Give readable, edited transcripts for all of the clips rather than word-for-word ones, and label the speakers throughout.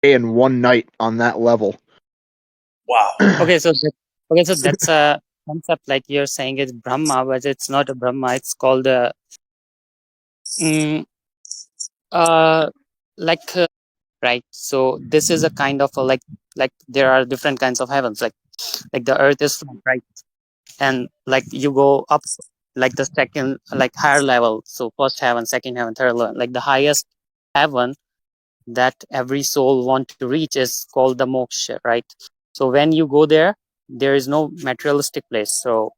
Speaker 1: day and one night on that level.
Speaker 2: Wow.
Speaker 3: Okay, so that's a concept like you're saying it's Brahma, but it's not a Brahma. It's called a like right. So this is a kind of a like there are different kinds of heavens. Like the earth is flat, right, and like you go up like the second like higher level. So first heaven, second heaven, third level. Like the highest heaven that every soul want to reach is called the moksha, right? So when you go there, there is no materialistic place. So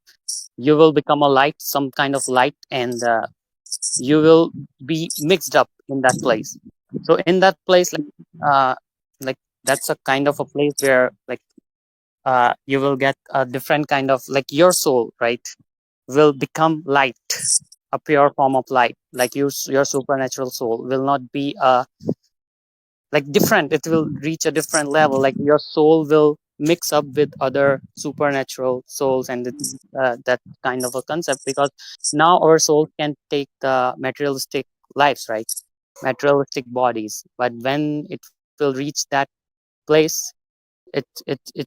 Speaker 3: you will become a light, some kind of light, and you will be mixed up in that place. So in that place, like that's a kind of a place where like you will get a different kind of like your soul, right, will become light, a pure form of light. Like your supernatural soul will not be like different. It will reach a different level. Like your soul will mix up with other supernatural souls, and that kind of a concept, because now our soul can take the materialistic lives, right, materialistic bodies, but when it will reach that place, it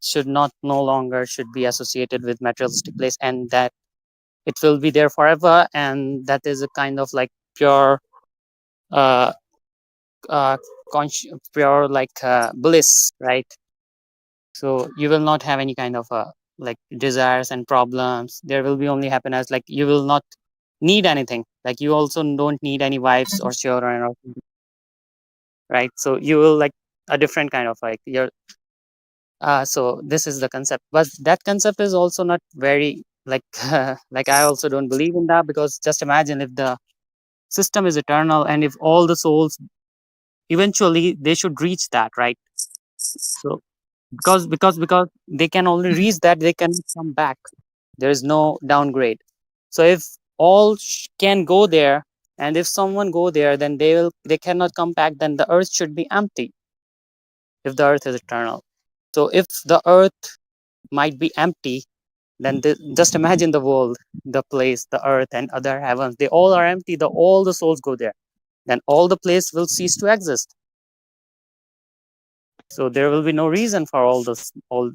Speaker 3: should not no longer should be associated with materialistic place, and that it will be there forever, and that is a kind of like pure uh uh pure like bliss, right? So you will not have any kind of like desires and problems. There will be only happiness. Like you will not need anything. Like you also don't need any wives or children or something, right? So you will like a different kind of like your so this is the concept, but that concept is also not very like like I also don't believe in that, because just imagine if the system is eternal and if all the souls eventually they should reach that, right? So because they can only reach that, they can come back. There is no downgrade. So if all can go there, and if someone go there, then they cannot come back, then the earth should be empty if the earth is eternal. So if the earth might be empty, then just imagine the world, the place, the earth and other heavens, they all are empty, all the souls go there, then all the place will cease to exist. So there will be no reason for all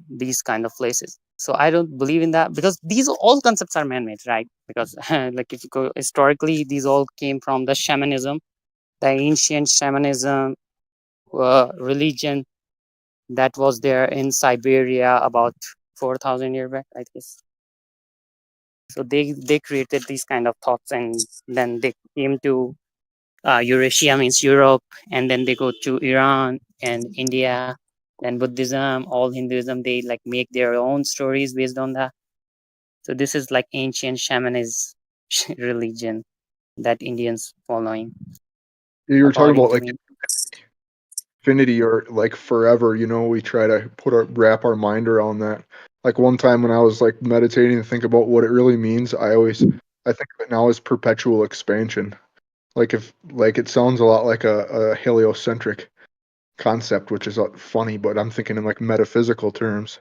Speaker 3: these kind of places. So I don't believe in that, because these all concepts are man-made, right? Because like if you go historically, these all came from the shamanism, the ancient shamanism religion that was there in Siberia about 4,000 years back, I guess. So they created these kind of thoughts, and then they came to Eurasia, means Europe, and then they go to Iran and India, then Buddhism, all Hinduism. They like make their own stories based on that. So this is like ancient shamanism religion that Indians following.
Speaker 1: You were talking
Speaker 3: According
Speaker 1: about
Speaker 3: to
Speaker 1: like
Speaker 3: me,
Speaker 1: infinity or like forever, we try to wrap our mind around that. Like one time when I was like meditating to think about what it really means, I think of it now as perpetual expansion. Like it sounds a lot like a heliocentric concept, which is funny, but I'm thinking in like metaphysical terms.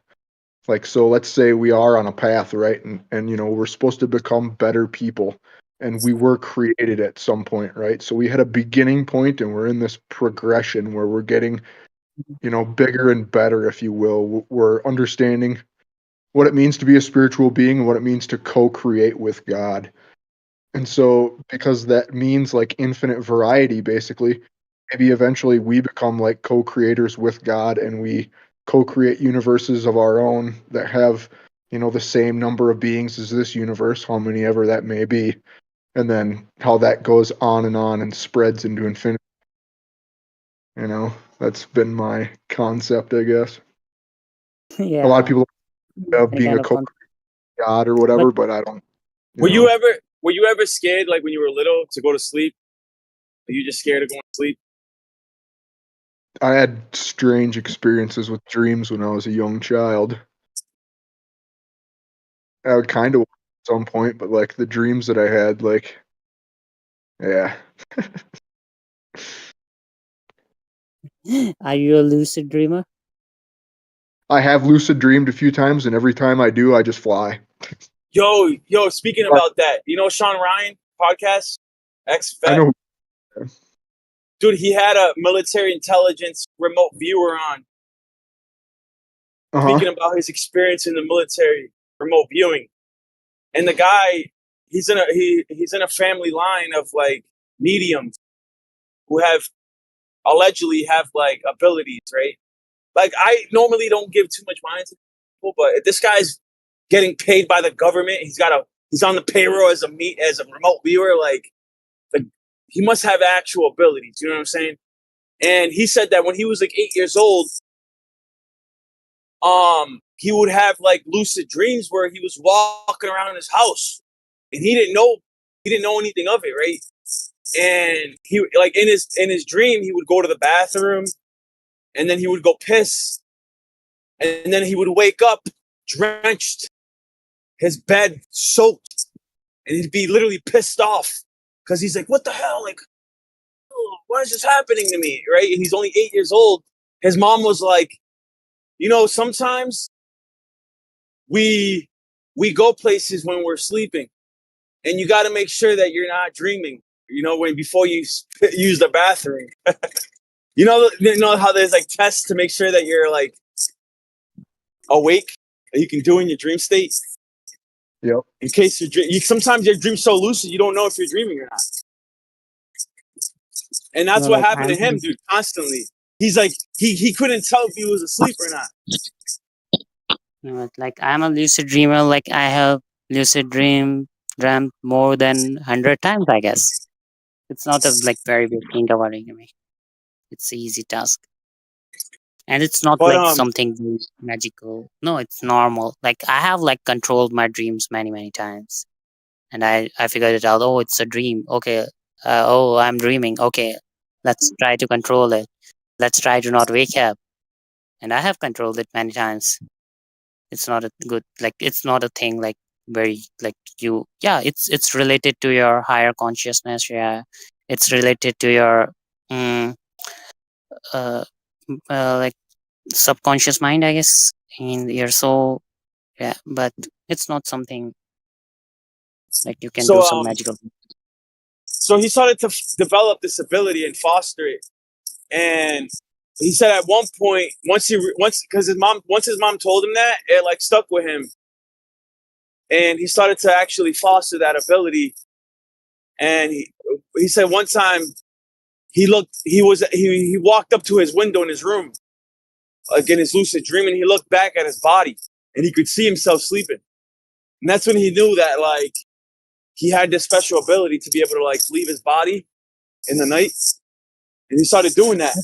Speaker 1: Like, so let's say we are on a path, right? And we're supposed to become better people, and we were created at some point, right? So we had a beginning point, and we're in this progression where we're getting, bigger and better, if you will. We're understanding what it means to be a spiritual being and what it means to co-create with God. And so, because that means like infinite variety, basically, maybe eventually we become like co-creators with God, and we co-create universes of our own that have, the same number of beings as this universe, how many ever that may be, and then how that goes on and spreads into infinity. That's been my concept, I guess. A lot of
Speaker 3: yeah,
Speaker 1: people have
Speaker 3: any
Speaker 1: being
Speaker 3: kind
Speaker 1: a
Speaker 3: of
Speaker 1: co-god or
Speaker 3: but
Speaker 1: whatever, but I don't.
Speaker 2: Were you ever scared, like when you were little, to go to sleep? Are you just scared of going to sleep?
Speaker 1: I had strange experiences with dreams when I was a young child. I would kind of at some point, but like the dreams that I had, like, yeah.
Speaker 3: are you a lucid dreamer?
Speaker 1: I have lucid dreamed a few times, and every time I do, I just fly.
Speaker 2: Yo, speaking about that, Sean Ryan podcast,
Speaker 1: I
Speaker 2: X-Vet?
Speaker 1: know.
Speaker 2: dude, he had a military intelligence remote viewer on, speaking about his experience in the military remote viewing. And the guy, he's in a family line of like mediums who allegedly have like abilities, right? Like I normally don't give too much mind to people, but if this guy's getting paid by the government, he's on the payroll as a remote viewer, like he must have actual abilities. You know what I'm saying? And he said that when he was like 8 years old, he would have like lucid dreams where he was walking around his house and he didn't know anything of it, right? And he like in his dream he would go to the bathroom and then he would go piss and then he would wake up drenched, his bed soaked, and he'd be literally pissed off because he's like, what the hell, like, oh, why is this happening to me, right? And he's only 8 years old. His mom was like, sometimes we go places when we're sleeping, and you got to make sure that you're not dreaming. Before you use the bathroom. you know how there's like tests to make sure that you're like awake, that you can do in your dream state.
Speaker 1: Yep.
Speaker 2: In case sometimes your dream's so lucid you don't know if you're dreaming or not. And that's what happened to him, dude. Constantly, he's like he couldn't tell if he was asleep or not.
Speaker 3: Like I'm a lucid dreamer. Like I have lucid dreamt more than 100 times, I guess. It's not a like very big thing to worry me. It's an easy task. And it's not like something magical. No, it's normal. Like I have like controlled my dreams many, many times. And I figured it out. Oh, it's a dream. Okay. I'm dreaming. Okay. Let's try to control it. Let's try to not wake up. And I have controlled it many times. It's not a good, like, it's not a thing like very, like it's related to your higher consciousness. Yeah. It's related to your, like subconscious mind, I guess, in your soul. Yeah. But it's not something like you can do some magical.
Speaker 2: So he started to develop this ability and foster it. And he said at one point, once his mom told him that, it like stuck with him. And he started to actually foster that ability. And he said one time he walked up to his window in his room, like in his lucid dream, and he looked back at his body and he could see himself sleeping. And that's when he knew that like he had this special ability to be able to like leave his body in the night. And he started doing that.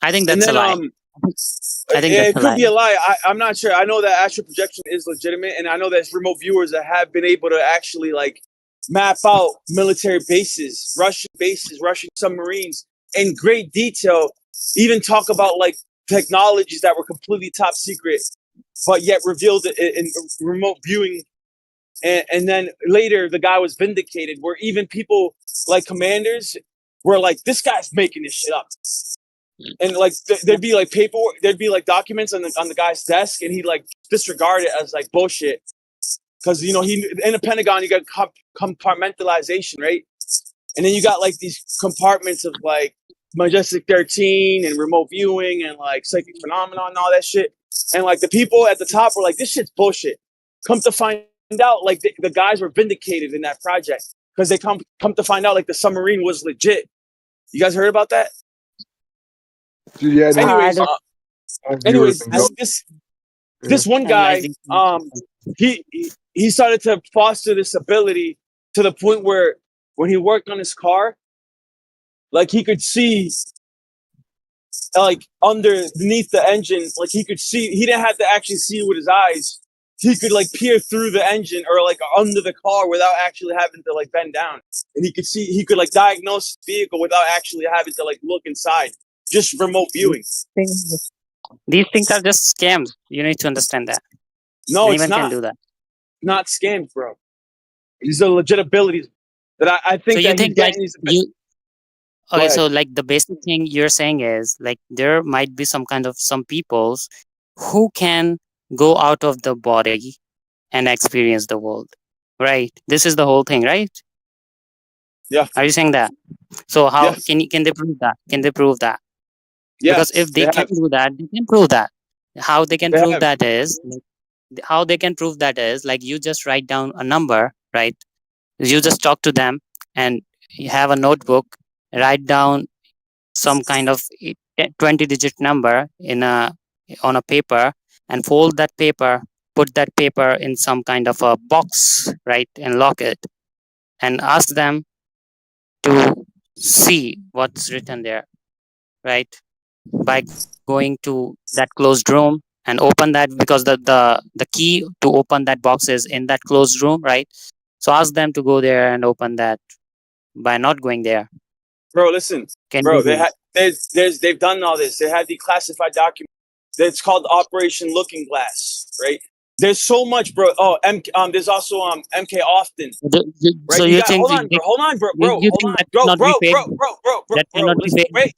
Speaker 3: I think that's a lie.
Speaker 2: I think it could be a lie. I'm not sure. I know that astral projection is legitimate, and I know there's remote viewers that have been able to actually like map out military bases, Russian submarines in great detail. Even talk about like technologies that were completely top secret, but yet revealed in remote viewing. And then later, the guy was vindicated, where even people like commanders were like, "This guy's making this shit up." And like there'd be like paperwork, there'd be like documents on the guy's desk, and he'd like disregard it as like bullshit, because he in the Pentagon you got compartmentalization, right? And then you got like these compartments of like Majestic 13 and remote viewing and like psychic phenomenon and all that shit. And like the people at the top were like, "This shit's bullshit." Come to find out, like the guys were vindicated in that project because they come to find out like the submarine was legit. You guys heard about that?
Speaker 1: Dude, yeah.
Speaker 2: Anyways, this one guy, he started to foster this ability to the point where when he worked on his car, like he could see, like underneath the engine, like he could see. He didn't have to actually see with his eyes. He could like peer through the engine or like under the car without actually having to like bend down, and he could see. He could like diagnose the vehicle without actually having to like look inside. Just remote viewing.
Speaker 3: These things are just scams. You need to understand that.
Speaker 2: No,
Speaker 3: Anyone
Speaker 2: it's not.
Speaker 3: can do that.
Speaker 2: Not scams, bro. These are legit abilities that I think. So you think like
Speaker 3: you? Okay, so like the basic thing you're saying is like there might be some peoples who can go out of the body and experience the world, right? This is the whole thing, right?
Speaker 2: Yeah.
Speaker 3: Are you saying that? So how
Speaker 2: Yes.
Speaker 3: can they prove that? Can they prove that?
Speaker 2: Yes,
Speaker 3: Because if they can do that, they can prove that. How they can
Speaker 2: They
Speaker 3: prove
Speaker 2: have.
Speaker 3: that is how they can prove that is like you just write down a number, right? You just talk to them and you have a notebook, write down some kind of 20-digit number on a paper, and fold that paper, put that paper in some kind of a box, right, and lock it, and ask them to see what's written there, right, by going to that closed room and open that, because the key to open that box is in that closed room, right? So ask them to go there and open that by not going there.
Speaker 2: Bro, listen,
Speaker 3: Can
Speaker 2: bro,
Speaker 3: you
Speaker 2: they
Speaker 3: do?
Speaker 2: had they've done all this. They had declassified documents. It's called Operation Looking Glass, right? There's so much, bro. Oh, there's also MK Austin,
Speaker 3: So
Speaker 2: right? You
Speaker 3: you
Speaker 2: got
Speaker 3: think
Speaker 2: hold on, bro,
Speaker 3: you
Speaker 2: hold
Speaker 3: think
Speaker 2: on,
Speaker 3: that cannot be fake? That cannot be
Speaker 2: listen,
Speaker 3: fake.
Speaker 2: wait,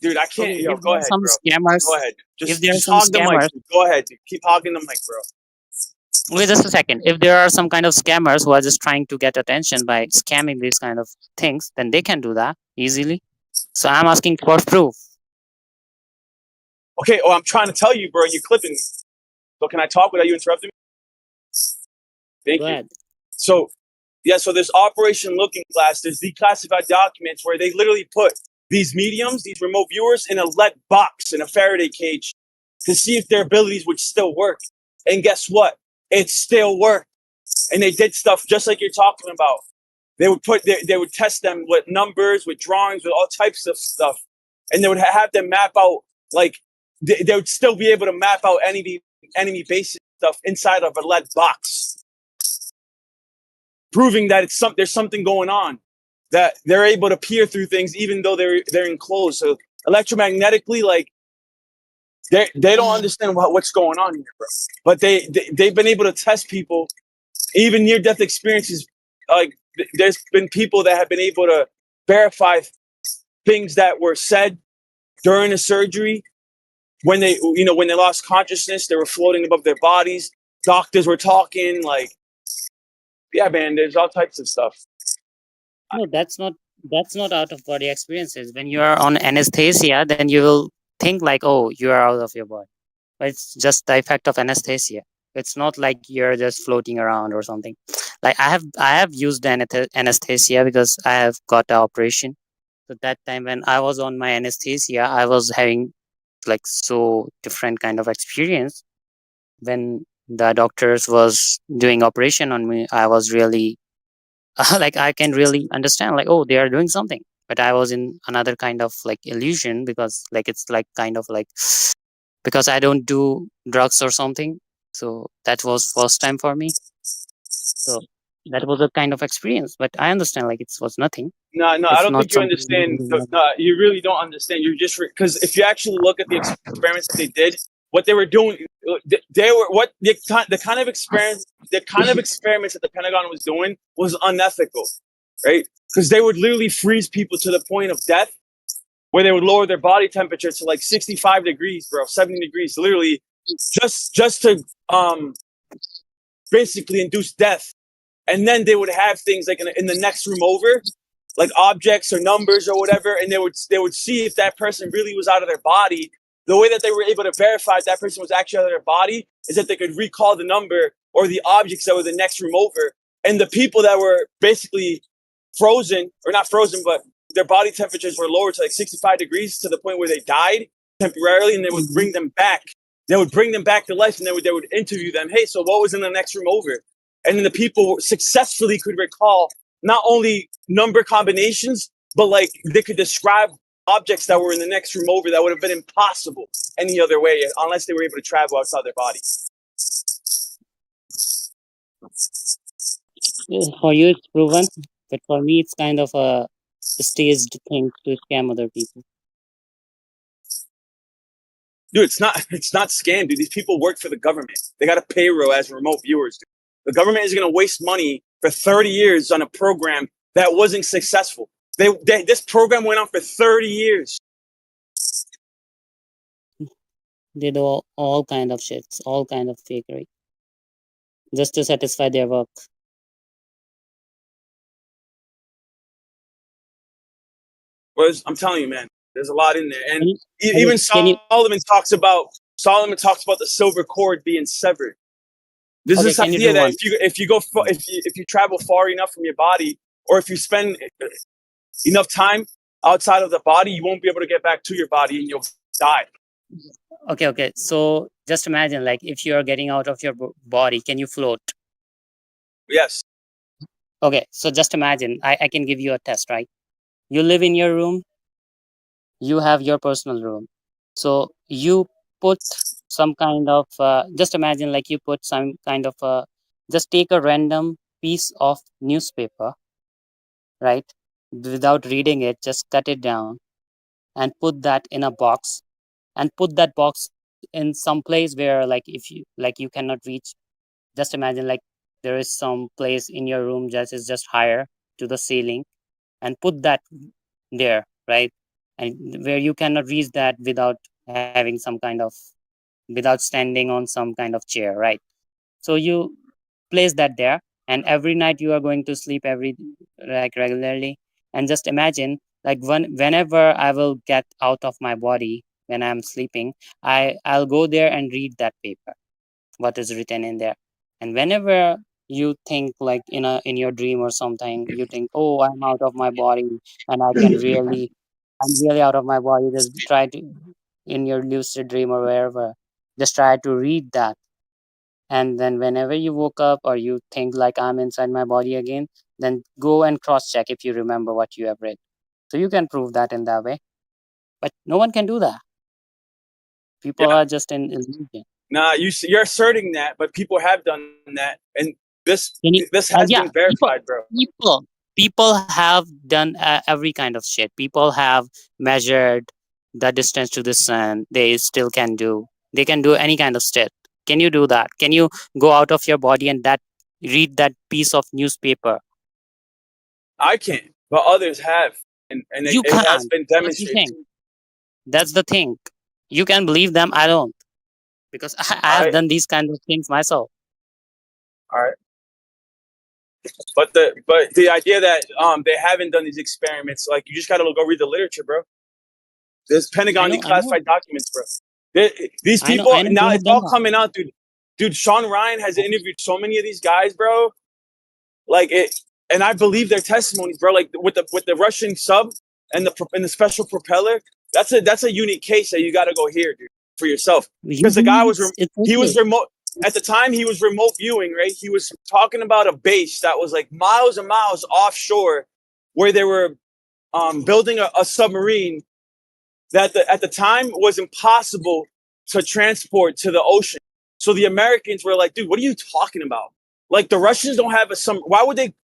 Speaker 2: dude, I can't.
Speaker 3: Okay,
Speaker 2: Yo,
Speaker 3: if there
Speaker 2: go
Speaker 3: are
Speaker 2: ahead,
Speaker 3: some
Speaker 2: bro.
Speaker 3: scammers,
Speaker 2: Go ahead.
Speaker 3: if there are
Speaker 2: Just
Speaker 3: some
Speaker 2: hog the mic.
Speaker 3: scammers,
Speaker 2: Dude. Go ahead, dude. Keep hogging the mic, bro.
Speaker 3: wait just a second. If there are some kind of scammers who are just trying to get attention by scamming these kind of things, then they can do that easily. So I'm asking for proof.
Speaker 2: Okay. Oh, I'm trying to tell you, bro. You're clipping me. So can I talk without you interrupting me? Thank
Speaker 3: Go
Speaker 2: you.
Speaker 3: ahead.
Speaker 2: So yeah, so there's Operation Looking Glass. There's declassified documents where they literally put these mediums, these remote viewers, in a lead box, in a Faraday cage, to see if their abilities would still work. And guess what? It still worked. And they did stuff just like you're talking about. They would they would test them with numbers, with drawings, with all types of stuff, and they would have them map out like they would still be able to map out enemy bases stuff inside of a lead box, proving that there's something going on, that they're able to peer through things even though they're enclosed. So electromagnetically, like they don't understand what's going on here, bro. But they've been able to test people, even near death experiences. Like there's been people that have been able to verify things that were said during the surgery when they lost consciousness. They were floating above their bodies. Doctors were talking like, yeah, man. There's all types of stuff.
Speaker 3: No, that's not out of body experiences. When you are on anesthesia, then you will think like, oh, you are out of your body. But it's just the effect of anesthesia. It's not like you're just floating around or something. Like I have used anesthesia because I have got an operation. So that time when I was on my anesthesia, I was having like so different kind of experience. When the doctors was doing operation on me, I was really like I can really understand like, oh, they are doing something. But I was in another kind of like illusion, because like it's like kind of like, because I don't do drugs or something. So that was first time for me. So that was a kind of experience. But I understand like it was nothing.
Speaker 2: No, I
Speaker 3: It's
Speaker 2: don't
Speaker 3: not
Speaker 2: think you
Speaker 3: something.
Speaker 2: understand. No, you really don't understand. You're just because if you actually look at the experiments that they did, what they were doing, they were what the kind of experiments that the Pentagon was doing was unethical, right? Because they would literally freeze people to the point of death, where they would lower their body temperature to like 65 degrees, bro, 70 degrees, literally, just to basically induce death. And then they would have things like in the next room over, like objects or numbers or whatever, and they would see if that person really was out of their body. The way that they were able to verify if that person was actually out of their body is that they could recall the number or the objects that were the next room over. And the people that were basically frozen, or not frozen, but their body temperatures were lowered to like 65 degrees to the point where they died temporarily, and they would bring them back. They would bring them back to life, and they would interview them. Hey, so what was in the next room over? And then the people successfully could recall not only number combinations, but like they could describe objects that were in the next room over that would have been impossible any other way unless they were able to travel outside their body.
Speaker 3: For you, it's proven, but for me, it's kind of a staged thing to scam other people.
Speaker 2: Dude, it's not scam, dude. These people work for the government. They got a payroll as remote viewers. Dude. The government is going to waste money for 30 years on a program that wasn't successful. This program went on for 30 years.
Speaker 3: They do all kind of shits, all kind of fakery, just to satisfy their work.
Speaker 2: Well, I'm telling you, man, there's a lot in there, and
Speaker 3: Can
Speaker 2: even
Speaker 3: you
Speaker 2: Solomon talks about the silver cord being severed. There's
Speaker 3: okay?
Speaker 2: this
Speaker 3: Can you
Speaker 2: idea
Speaker 3: do
Speaker 2: that
Speaker 3: one?
Speaker 2: if you travel far enough from your body, or if you spend enough time outside of the body, you won't be able to get back to your body, and you'll die.
Speaker 3: Okay. So just imagine, like, if you are getting out of your body, can you float?
Speaker 2: Yes.
Speaker 3: Okay, so just imagine, I can give you a test, right? You live in your room, you have your personal room. So you put some kind of, just imagine, like, you put some kind of, just take a random piece of newspaper, right? Without reading it, just cut it down and put that in a box, and put that box in some place where, like, if you, like, you cannot reach. Just imagine, like, there is some place in your room that is just higher to the ceiling, and put that there, right? And where you cannot reach that without having some kind of, without standing on some kind of chair, right? So you place that there, and every night you are going to sleep every, like, regularly. And just imagine, like, whenever I will get out of my body when I'm sleeping, I'll go there and read that paper, what is written in there. And whenever you think, like, in your dream or something, you think, oh, I'm out of my body, and I'm really out of my body, just try to, in your lucid dream or wherever, just try to read that. And then whenever you woke up, or you think like, I'm inside my body again, then go and cross check if you remember what you have read. So you can prove that in that way, but no one can do that. People
Speaker 2: Yeah.
Speaker 3: are just in illusion.
Speaker 2: Nah, you're asserting that, but people have done that, and this
Speaker 3: Can you,
Speaker 2: this has
Speaker 3: yeah,
Speaker 2: been verified, bro.
Speaker 3: people, people have done every kind of shit. People have measured the distance to the sun. They still can do. They can do any kind of shit. Can you do that? Can you go out of your body and that read that piece of newspaper?
Speaker 2: I can't, but others have, and
Speaker 3: You
Speaker 2: it has
Speaker 3: can't.
Speaker 2: been
Speaker 3: That's the
Speaker 2: demonstrated.
Speaker 3: thing. That's the thing. You can believe them. I don't, because I
Speaker 2: All
Speaker 3: have
Speaker 2: right,
Speaker 3: done these kind of things myself.
Speaker 2: all right. But the idea that they haven't done these experiments, like you just gotta go read the literature, bro. There's Pentagon
Speaker 3: I know,
Speaker 2: declassified documents, bro. These people
Speaker 3: I know. They
Speaker 2: now
Speaker 3: have
Speaker 2: it's
Speaker 3: done
Speaker 2: all
Speaker 3: that.
Speaker 2: coming out, dude. Dude, Sean Ryan has interviewed so many of these guys, bro. Like it, and I believe their testimonies, bro. Like with the Russian sub and the special propeller. That's a unique case that you got to go hear, dude, for yourself.
Speaker 3: You
Speaker 2: Because the guy
Speaker 3: believe
Speaker 2: was
Speaker 3: it's
Speaker 2: he was
Speaker 3: okay.
Speaker 2: remote at the time. He was remote viewing, right? He was talking about a base that was like miles and miles offshore, where they were building a submarine that at the time was impossible to transport to the ocean. So the Americans were like, dude, what are you talking about? Like the Russians don't have a some. Why would they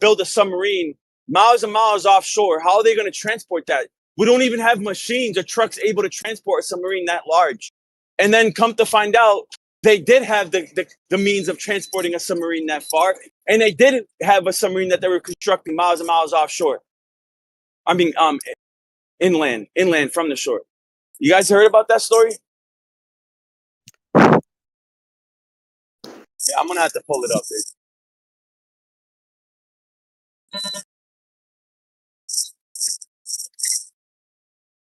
Speaker 2: build a submarine miles and miles offshore? How are they going to transport that? We don't even have machines or trucks able to transport a submarine that large. And then come to find out, they did have the means of transporting a submarine that far, and they did have a submarine that they were constructing miles and miles offshore. I mean, inland from the shore. You guys heard about that story? Yeah, I'm gonna have to pull it up, dude.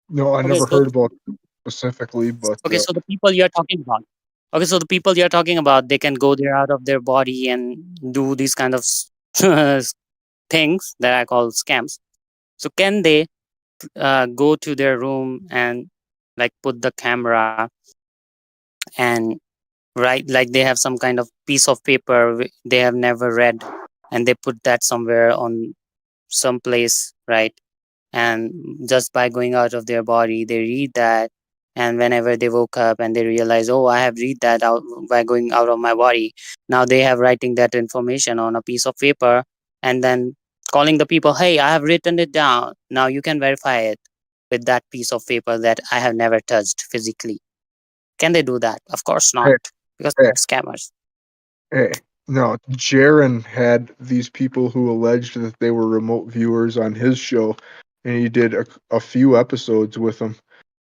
Speaker 1: No, I
Speaker 3: Okay,
Speaker 1: never
Speaker 3: so
Speaker 1: heard about it specifically, but
Speaker 3: okay, so the people you're talking about. Okay, so the people you're talking about, they can go there out of their body and do these kind of things that I call scams. So can they go to their room and, like, put the camera and write, like, they have some kind of piece of paper they have never read, and they put that somewhere on some place, right? And just by going out of their body, they read that. And whenever they woke up and they realize, oh, I have read that out by going out of my body, now they have writing that information on a piece of paper, and then calling the people, hey, I have written it down, now you can verify it with that piece of paper that I have never touched physically. Can they do that? Of course not,
Speaker 1: hey,
Speaker 3: because
Speaker 1: hey,
Speaker 3: they're scammers.
Speaker 1: hey. No, Jaron had these people who alleged that they were remote viewers on his show, and he did a few episodes with them.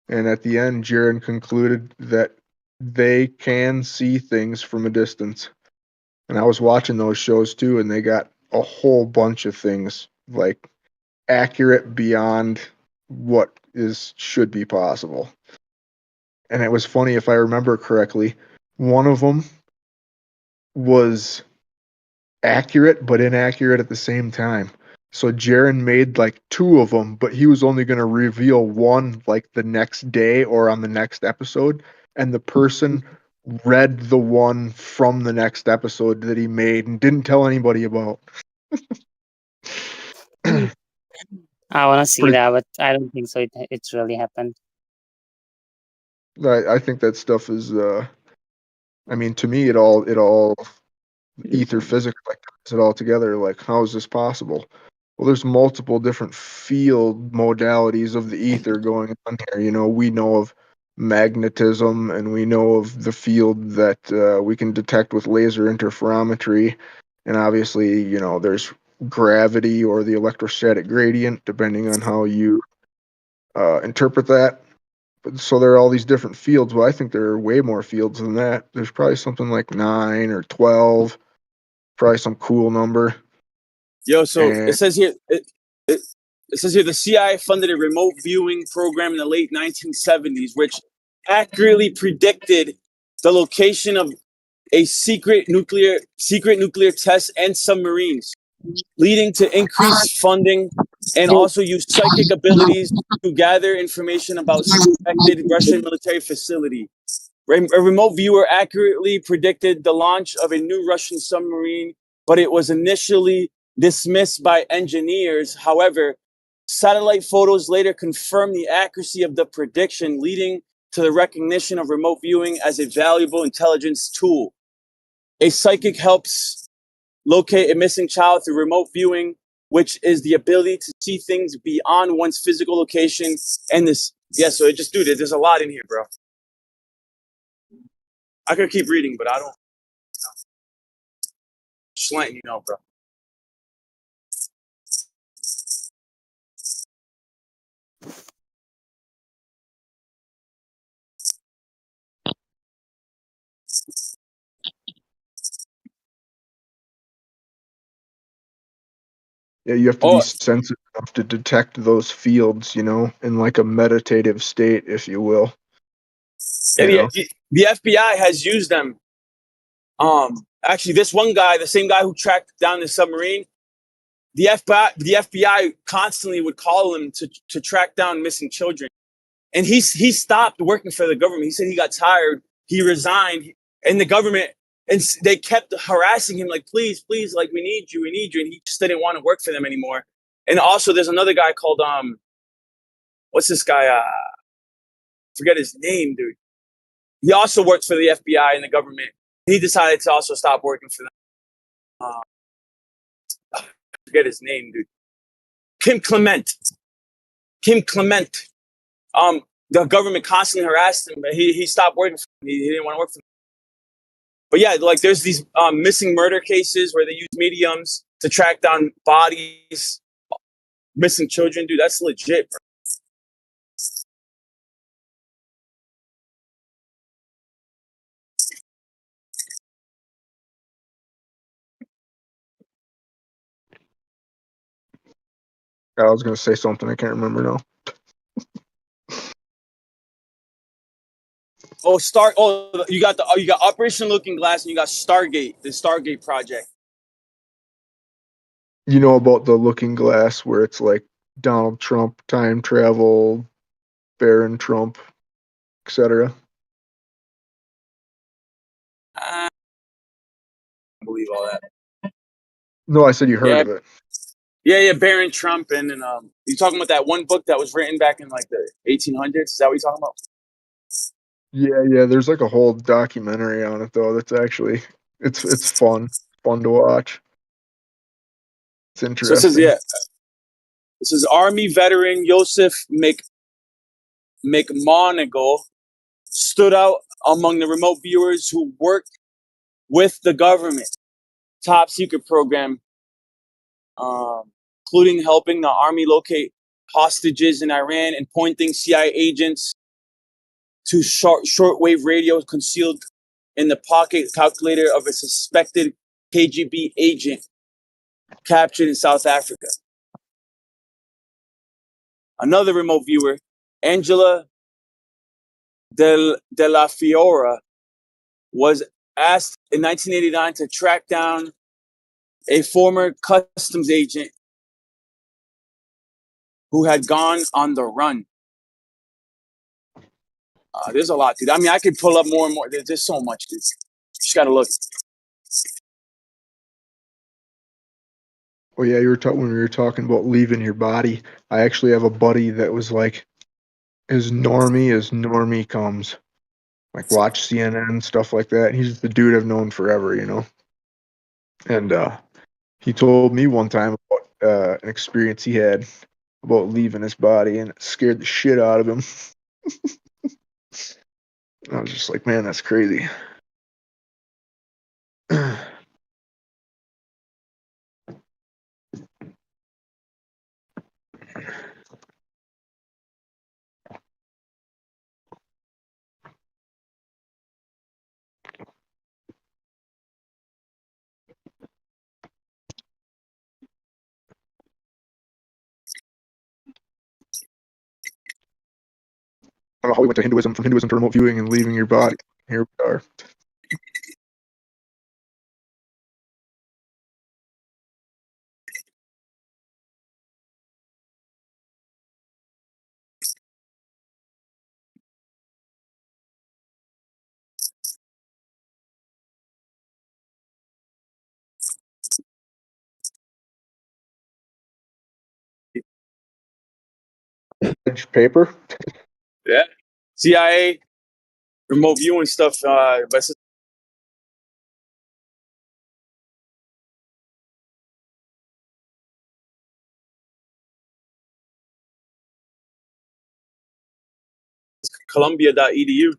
Speaker 1: And at the end, Jaron concluded that they can see things from a distance. And I was watching those shows too, and they got a whole bunch of things like accurate beyond what should be possible. And it was funny, if I remember correctly, one of them was accurate but inaccurate at the same time. So Jaren made like 2 of them, but he was only going to reveal one like the next day or on the next episode. And the person read the one from the next episode that he made and didn't tell anybody about.
Speaker 3: I want to see
Speaker 1: Pretty,
Speaker 3: that, but I don't think so. It's really happened.
Speaker 1: I think that stuff is. I mean, to me, it all ether physics like puts it all together. Like, how is this possible? Well, there's multiple different field modalities of the ether going on here. You know, we know of magnetism, and we know of the field that we can detect with laser interferometry, and obviously, you know, there's gravity or the electrostatic gradient, depending on how you interpret that. So there are all these different fields. Well, I think there are way more fields than that. There's probably something like 9 or 12, probably some cool number.
Speaker 2: Yo, so it says here, it says here the CIA funded a remote viewing program in the late 1970s, which accurately predicted the location of a secret nuclear test and submarines, leading to increased funding, and also used psychic abilities to gather information about suspected Russian military facility. A remote viewer accurately predicted the launch of a new Russian submarine, but it was initially dismissed by engineers. However, satellite photos later confirmed the accuracy of the prediction, leading to the recognition of remote viewing as a valuable intelligence tool. A psychic helps locate a missing child through remote viewing, which is the ability to see things beyond one's physical location. And this, yeah, so it just, dude, there's a lot in here, bro. I could keep reading, but I don't. Just letting you know, bro.
Speaker 1: Yeah, you have to be sensitive enough to detect those fields, you know, in like a meditative state, if you will.
Speaker 2: Yeah, the FBI has used them. Actually, this one guy, the same guy who tracked down the submarine, the FBI constantly would call him to track down missing children, and he stopped working for the government. He said he got tired, he resigned, and the government, and they kept harassing him like, please, like we need you, and he just didn't want to work for them anymore. And also, there's another guy called what's this guy? Forget his name, dude. He also works for the FBI and the government. He decided to also stop working for them. Forget his name, dude. Kim Clement. The government constantly harassed him, but he stopped working for them. He didn't want to work for them. But yeah, like there's these missing murder cases where they use mediums to track down bodies, missing children. Dude, that's legit, bro.
Speaker 1: I was going to say something. I can't remember now.
Speaker 2: You got Operation Looking Glass and you got Stargate, the Stargate project.
Speaker 1: You know about the Looking Glass, where it's like Donald Trump, time travel, Baron Trump, etc.
Speaker 2: I don't believe all that.
Speaker 1: No, I said you heard of it.
Speaker 2: Yeah, Baron Trump, and you talking about that one book that was written back in like the 1800s? Is that what you're talking about?
Speaker 1: Yeah. There's like a whole documentary on it though. That's actually it's fun to watch. It's interesting.
Speaker 2: So it says Army veteran Joseph McMonigal stood out among the remote viewers who worked with the government top secret program, including helping the Army locate hostages in Iran and pointing CIA agents to shortwave radio concealed in the pocket calculator of a suspected KGB agent captured in South Africa. another remote viewer, Angela Della Fiora, was asked in 1989 to track down a former customs agent who had gone on the run. There's a lot, dude. I mean, I could pull up more and more. There's so much, dude. Just gotta look.
Speaker 1: Oh yeah, when we were talking about leaving your body. I actually have a buddy that was like as normie comes. Like watch CNN stuff like that. He's the dude I've known forever, you know. And he told me one time about an experience he had about leaving his body, and it scared the shit out of him. I was just like, man, that's crazy. I don't know how we went to Hinduism, from Hinduism to remote viewing and leaving your body. Here we are. Paper?
Speaker 2: Yeah. CIA, remote viewing stuff. But Columbia.edu.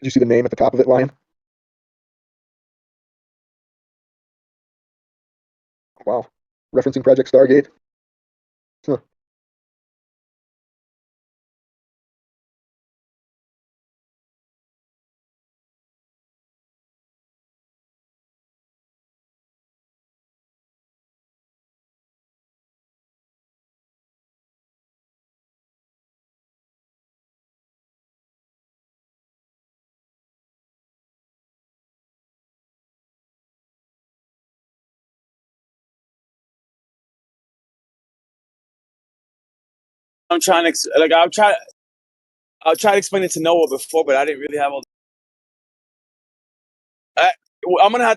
Speaker 1: Did you see the name at the top of it, Lion? Wow. Referencing Project Stargate? Huh.
Speaker 2: I'm trying to I'll try to explain it to Noah before, but I didn't really have all. I'm gonna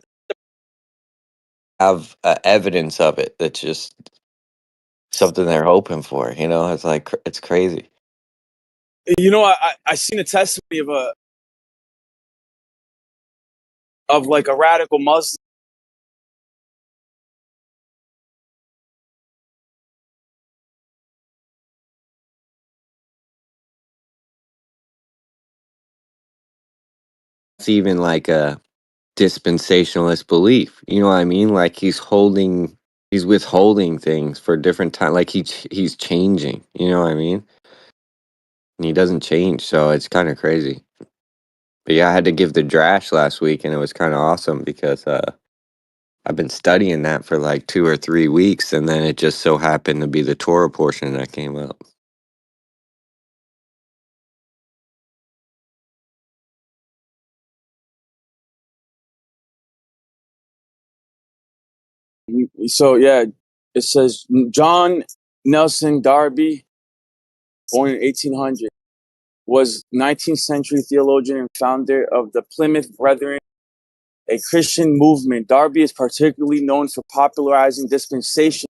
Speaker 4: have evidence of it. That's just something they're hoping for. You know, it's like it's crazy.
Speaker 2: You know, I seen a testimony of like a radical Muslim.
Speaker 4: It's even like a dispensationalist belief. You know what I mean? Like he's withholding things for different time. Like he's changing. You know what I mean? And he doesn't change, so it's kind of crazy. But yeah, I had to give the drash last week, and it was kind of awesome because I've been studying that for like 2 or 3 weeks, and then it just so happened to be the Torah portion that came up.
Speaker 2: So yeah, it says John Nelson Darby, born in 1800, was 19th century theologian and founder of the Plymouth Brethren a Christian movement. Darby is particularly known for popularizing dispensation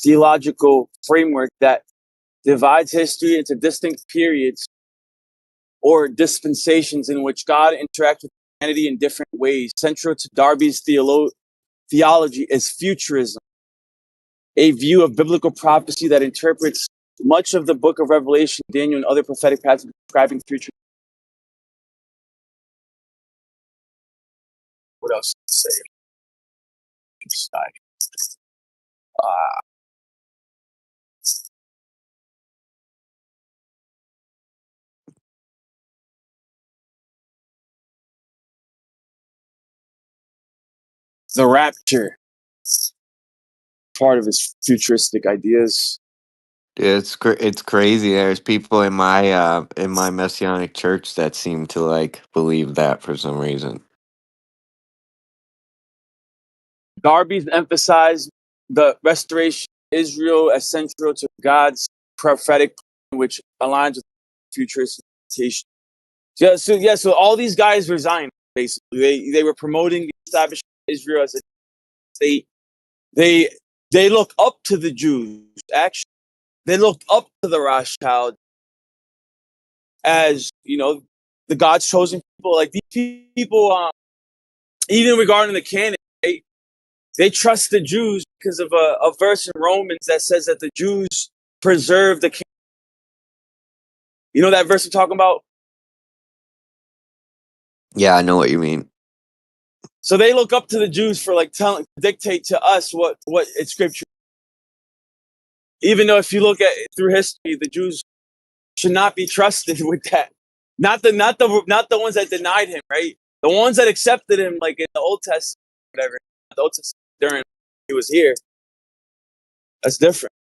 Speaker 2: theological framework that divides history into distinct periods or dispensations in which God interacts with humanity in different ways. Central to Darby's theology is futurism, a view of biblical prophecy that interprets much of the book of Revelation, Daniel, and other prophetic passages describing future. What else to say? The rapture, part of his futuristic ideas.
Speaker 4: Yeah, it's crazy. There's people in my messianic church that seem to like believe that for some reason.
Speaker 2: Darby's emphasized the restoration of Israel as central to God's prophetic plan, which aligns with futurist interpretation. So all these guys resigned, basically. They were promoting the establishment of Israel as a state. They look up to the Jews, actually. They looked up to the Rothschild as, the God's chosen people. Like these people, even regarding the canon, they trust the Jews because of a verse in Romans that says that the Jews preserve the canon. You know that verse I'm talking about?
Speaker 4: Yeah, I know what you mean.
Speaker 2: So they look up to the Jews for dictate to us what it's scripture. Even though if you look at it through history, the Jews should not be trusted with that. Not the ones that denied him, right? The ones that accepted him, like in the Old Testament, whatever. The Old Testament during he was here. That's different.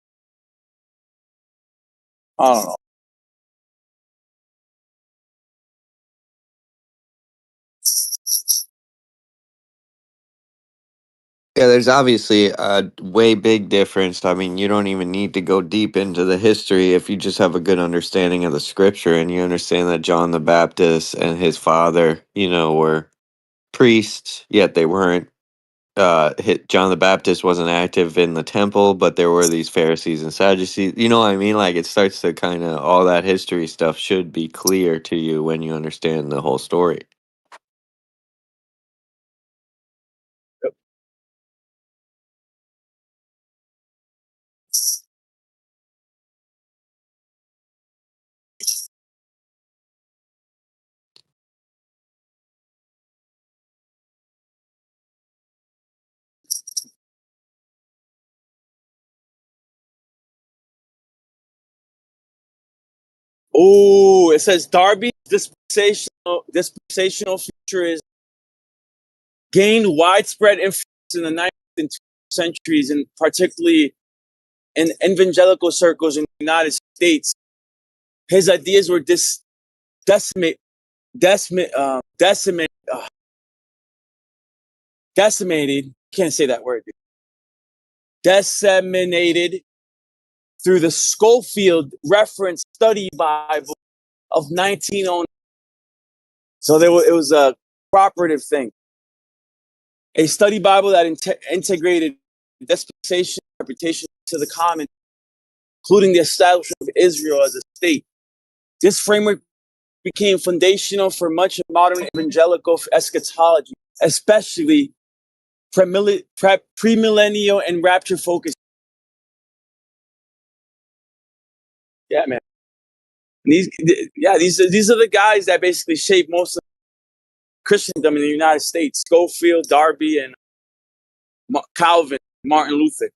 Speaker 2: I don't know.
Speaker 4: Yeah, there's obviously a way big difference. I mean, you don't even need to go deep into the history if you just have a good understanding of the scripture and you understand that John the Baptist and his father, were priests, yet they weren't. John the Baptist wasn't active in the temple, but there were these Pharisees and Sadducees. You know what I mean? Like it starts to kind of all that history stuff should be clear to you when you understand the whole story.
Speaker 2: Oh, it says Darby's dispensational futurism gained widespread influence in the 19th and 20th centuries, and particularly in evangelical circles in the United States. His ideas were decimated. Can't say that word. Disseminated through the Schofield Reference Study Bible of 1909. So it was a cooperative thing. A study Bible that integrated dispensation interpretation to the common, including the establishment of Israel as a state. This framework became foundational for much of modern evangelical eschatology, especially premillennial and rapture focused. Yeah, man. These are the guys that basically shaped most of Christendom in the United States: Schofield, Darby, and Calvin, Martin Luther.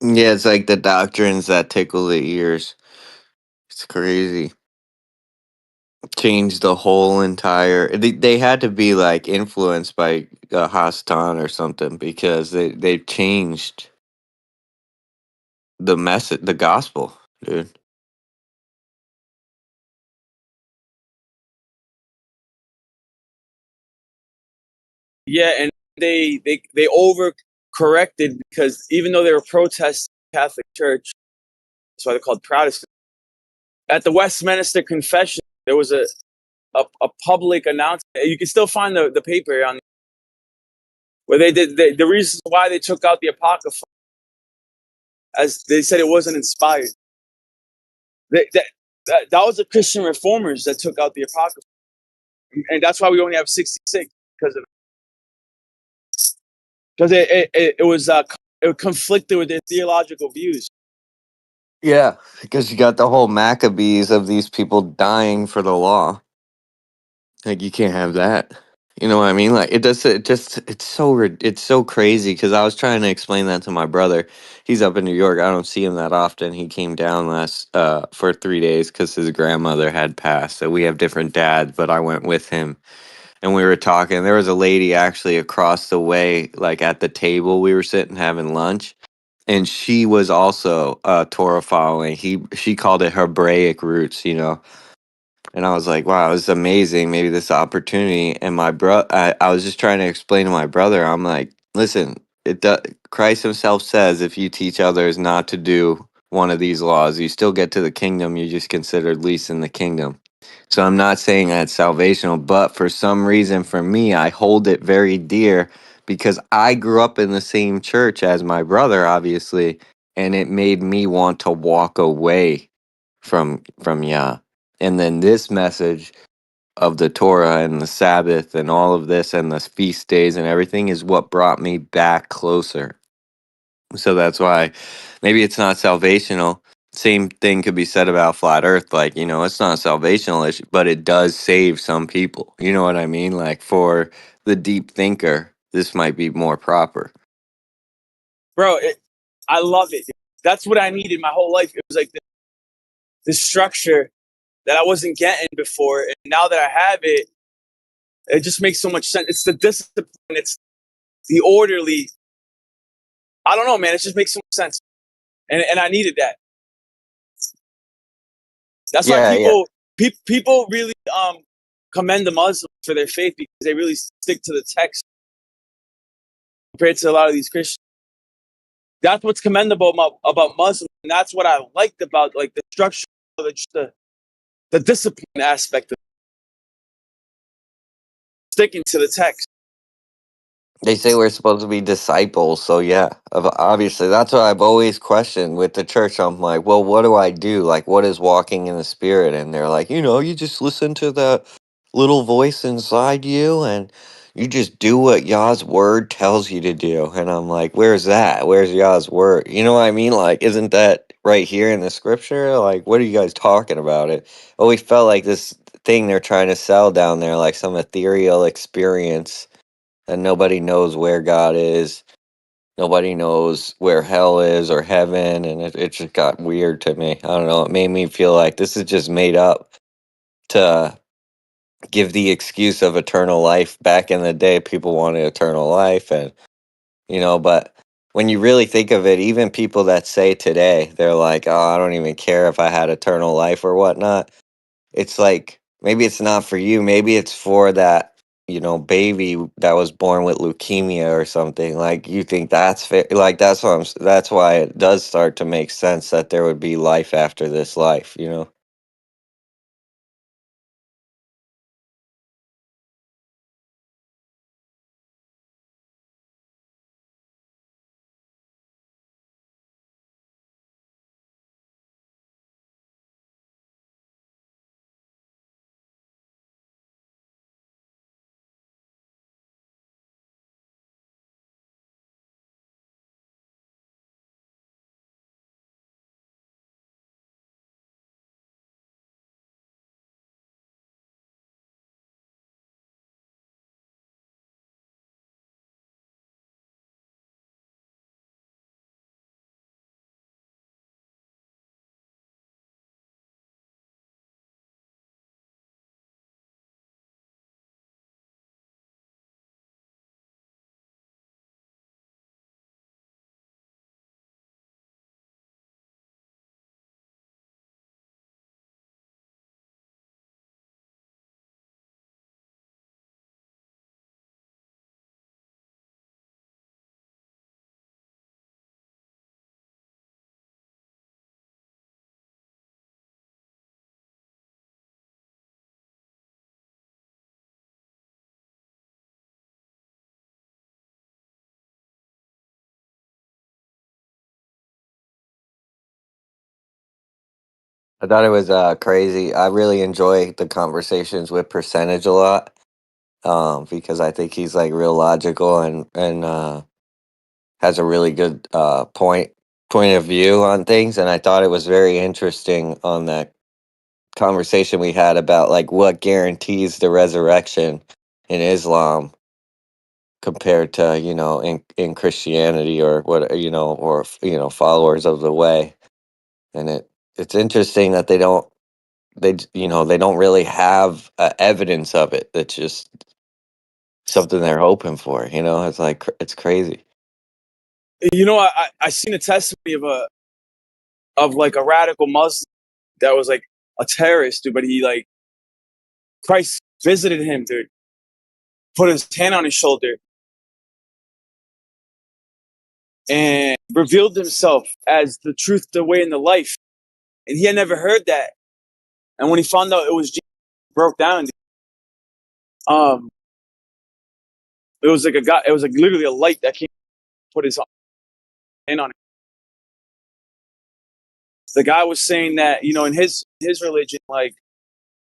Speaker 4: Yeah, it's like the doctrines that tickle the ears. It's crazy. Changed the whole entire. They had to be like influenced by Hastan or something because they changed the message, the gospel, dude.
Speaker 2: Yeah, and they overcorrected because even though they were protesting the Catholic Church, that's why they're called Protestant. At the Westminster Confession, there was a public announcement. You can still find the paper on where they did the reasons why they took out the Apocrypha, as they said it wasn't inspired. That was the Christian reformers that took out the Apocrypha, and that's why we only have 66 because of it conflicted with their theological views.
Speaker 4: Yeah, because you got the whole Maccabees of these people dying for the law. Like you can't have that. You know what I mean? Like it's so crazy because I was trying to explain that to my brother. He's up in New York. I don't see him that often. He came down last for 3 days because his grandmother had passed. So we have different dads, but I went with him and we were talking. There was a lady actually across the way, like at the table we were sitting having lunch, and she was also Torah following. She called it Hebraic roots, you know. And I was like, wow, this is amazing. Maybe this opportunity. And I was just trying to explain to my brother. I'm like, listen, Christ Himself says if you teach others not to do one of these laws, you still get to the kingdom. You're just considered least in the kingdom. So I'm not saying that's salvational, but for some reason, for me, I hold it very dear because I grew up in the same church as my brother, obviously, and it made me want to walk away from Yah. And then this message of the Torah and the Sabbath and all of this and the feast days and everything is what brought me back closer. So that's why maybe it's not salvational. Same thing could be said about flat earth. Like, you know, it's not a salvational issue, but it does save some people. You know what I mean? Like for the deep thinker, this might be more proper.
Speaker 2: Bro, I love it. That's what I needed my whole life. It was like this structure that I wasn't getting before. And now that I have it, it just makes so much sense. It's the discipline. It's the orderly. I don't know, man. It just makes so much sense. And I needed that. That's why
Speaker 4: Yeah.
Speaker 2: people really commend the Muslims for their faith because they really stick to the text compared to a lot of these Christians. That's what's commendable about Muslims, and that's what I liked about like the structure, the discipline aspect of sticking to the text.
Speaker 4: They say we're supposed to be disciples, so yeah, obviously that's what I've always questioned with the church. I'm like, well, what do I do? Like, what is walking in the spirit? And they're like, you know, you just listen to that little voice inside you, and you just do what Yah's word tells you to do. And I'm like, where's that? Where's Yah's word? You know what I mean? Like, isn't that right here in the scripture? Like, what are you guys talking about? It always felt like this thing they're trying to sell down there, like some ethereal experience and nobody knows where God is. Nobody knows where hell is or heaven, and it just got weird to me. I don't know. It made me feel like this is just made up to give the excuse of eternal life. Back in the day, people wanted eternal life, and but when you really think of it, even people that say today, they're like, "Oh, I don't even care if I had eternal life or whatnot." It's like maybe it's not for you. Maybe it's for that, baby that was born with leukemia or something. Like you think that's fair. Like that's why it does start to make sense that there would be life after this life. I thought it was crazy. I really enjoy the conversations with Percentage a lot, because I think he's like real logical and has a really good point of view on things. And I thought it was very interesting on that conversation we had about like what guarantees the resurrection in Islam compared to, in Christianity, or what, or followers of the way. And it's interesting that they don't really have evidence of it. That's just something they're hoping for. It's like it's crazy.
Speaker 2: I seen a testimony of like a radical Muslim that was like a terrorist, dude, but he like Christ visited him, dude, put his hand on his shoulder and revealed himself as the truth, the way, and the life. And he had never heard that. And when he found out it was Jesus, he broke down. Um, it was like literally a light that came, put his hand on it. The guy was saying that, in his religion, like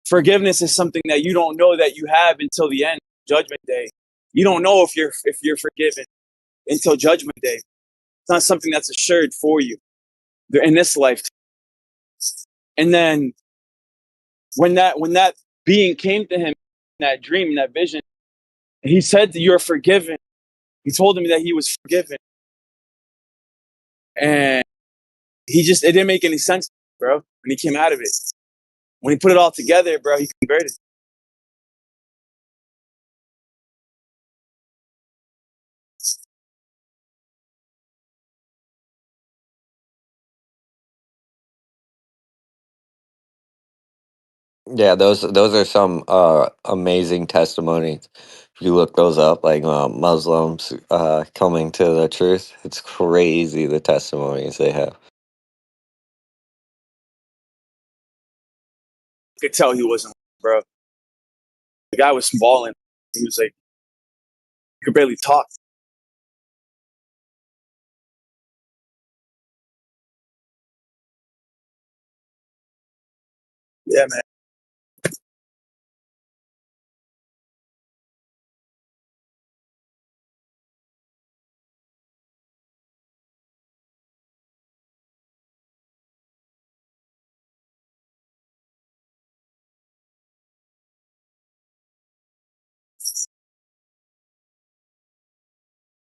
Speaker 2: forgiveness is something that you don't know that you have until the end, Judgment Day. You don't know if you're forgiven until Judgment Day. It's not something that's assured for you in this life. And then when that being came to him in that dream, in that vision, he said that you're forgiven. He told him that he was forgiven. And it didn't make any sense, bro, when he came out of it. When he put it all together, bro, he converted.
Speaker 4: Yeah, those are some amazing testimonies. If you look those up, like Muslims coming to the truth, it's crazy the testimonies they have.
Speaker 2: I could tell he wasn't, bro. The guy was bawling. He was like, he could barely talk. Yeah, man.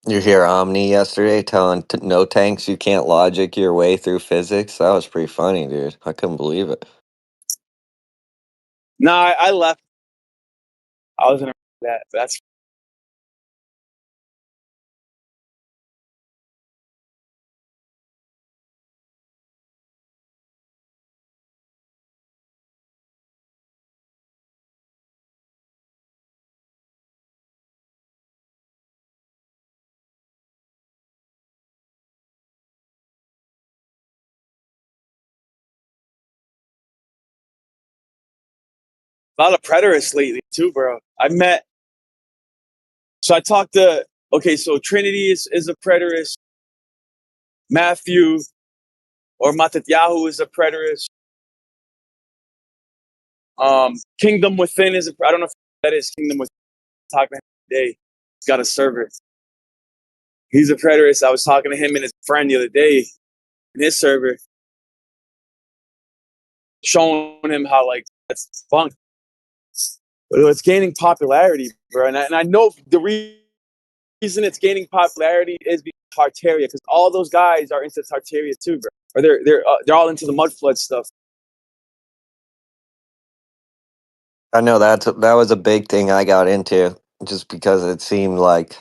Speaker 4: You hear Omni yesterday telling no tanks you can't logic your way through physics? That was pretty funny, dude. I couldn't believe it.
Speaker 2: Nah, I left. I wasn't that. That's a lot of preterists lately too, bro. I talked to, so Trinity is a preterist. Matthew or Matatyahu is a preterist. Kingdom Within I don't know if that is Kingdom Within. Talking to him today. He's got a server. He's a preterist. I was talking to him and his friend the other day in his server, showing him how like that's bunk. But it's gaining popularity, bro. And I know the reason it's gaining popularity is because Tartaria, because all those guys are into Tartaria too, bro. Or they're all into the mud flood stuff.
Speaker 4: I know that was a big thing I got into, just because it seemed like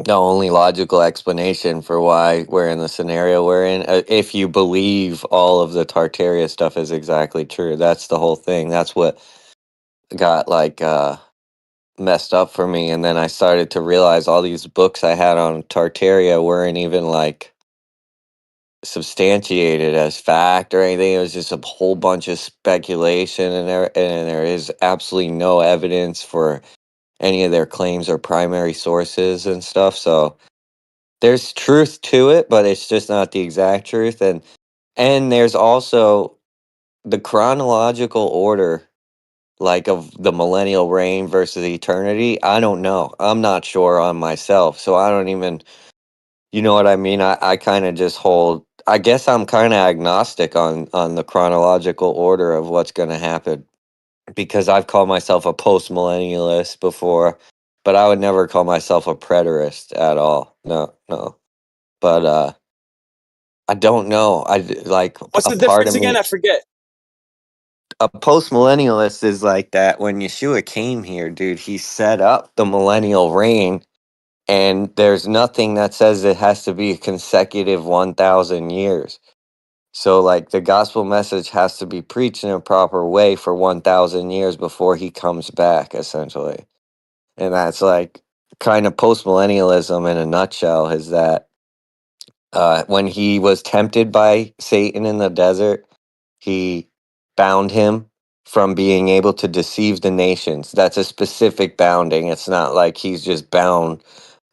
Speaker 4: the only logical explanation for why we're in the scenario we're in. If you believe all of the Tartaria stuff is exactly true, that's the whole thing. That's what got like messed up for me. And then I started to realize all these books I had on Tartaria weren't even like substantiated as fact or anything. It was just a whole bunch of speculation, and there is absolutely no evidence for any of their claims or primary sources and stuff. So there's truth to it, but it's just not the exact truth. And there's also the chronological order, like of the millennial reign versus eternity, I don't know. I'm not sure on myself, so I don't even. You know what I mean? I kind of just hold. I guess I'm kind of agnostic on the chronological order of what's going to happen because I've called myself a post millennialist before, but I would never call myself a preterist at all. No, no. But I don't know. Like
Speaker 2: What's
Speaker 4: a
Speaker 2: the
Speaker 4: part of
Speaker 2: difference again?
Speaker 4: me.
Speaker 2: I forget.
Speaker 4: A post millennialist is like that. When Yeshua came here, dude, he set up the millennial reign, and there's nothing that says it has to be a consecutive 1,000 years. So, like, the gospel message has to be preached in a proper way for 1,000 years before he comes back, essentially. And that's like kind of post millennialism in a nutshell is that when he was tempted by Satan in the desert, he bound him from being able to deceive the nations. That's a specific bounding. It's not like he's just bound.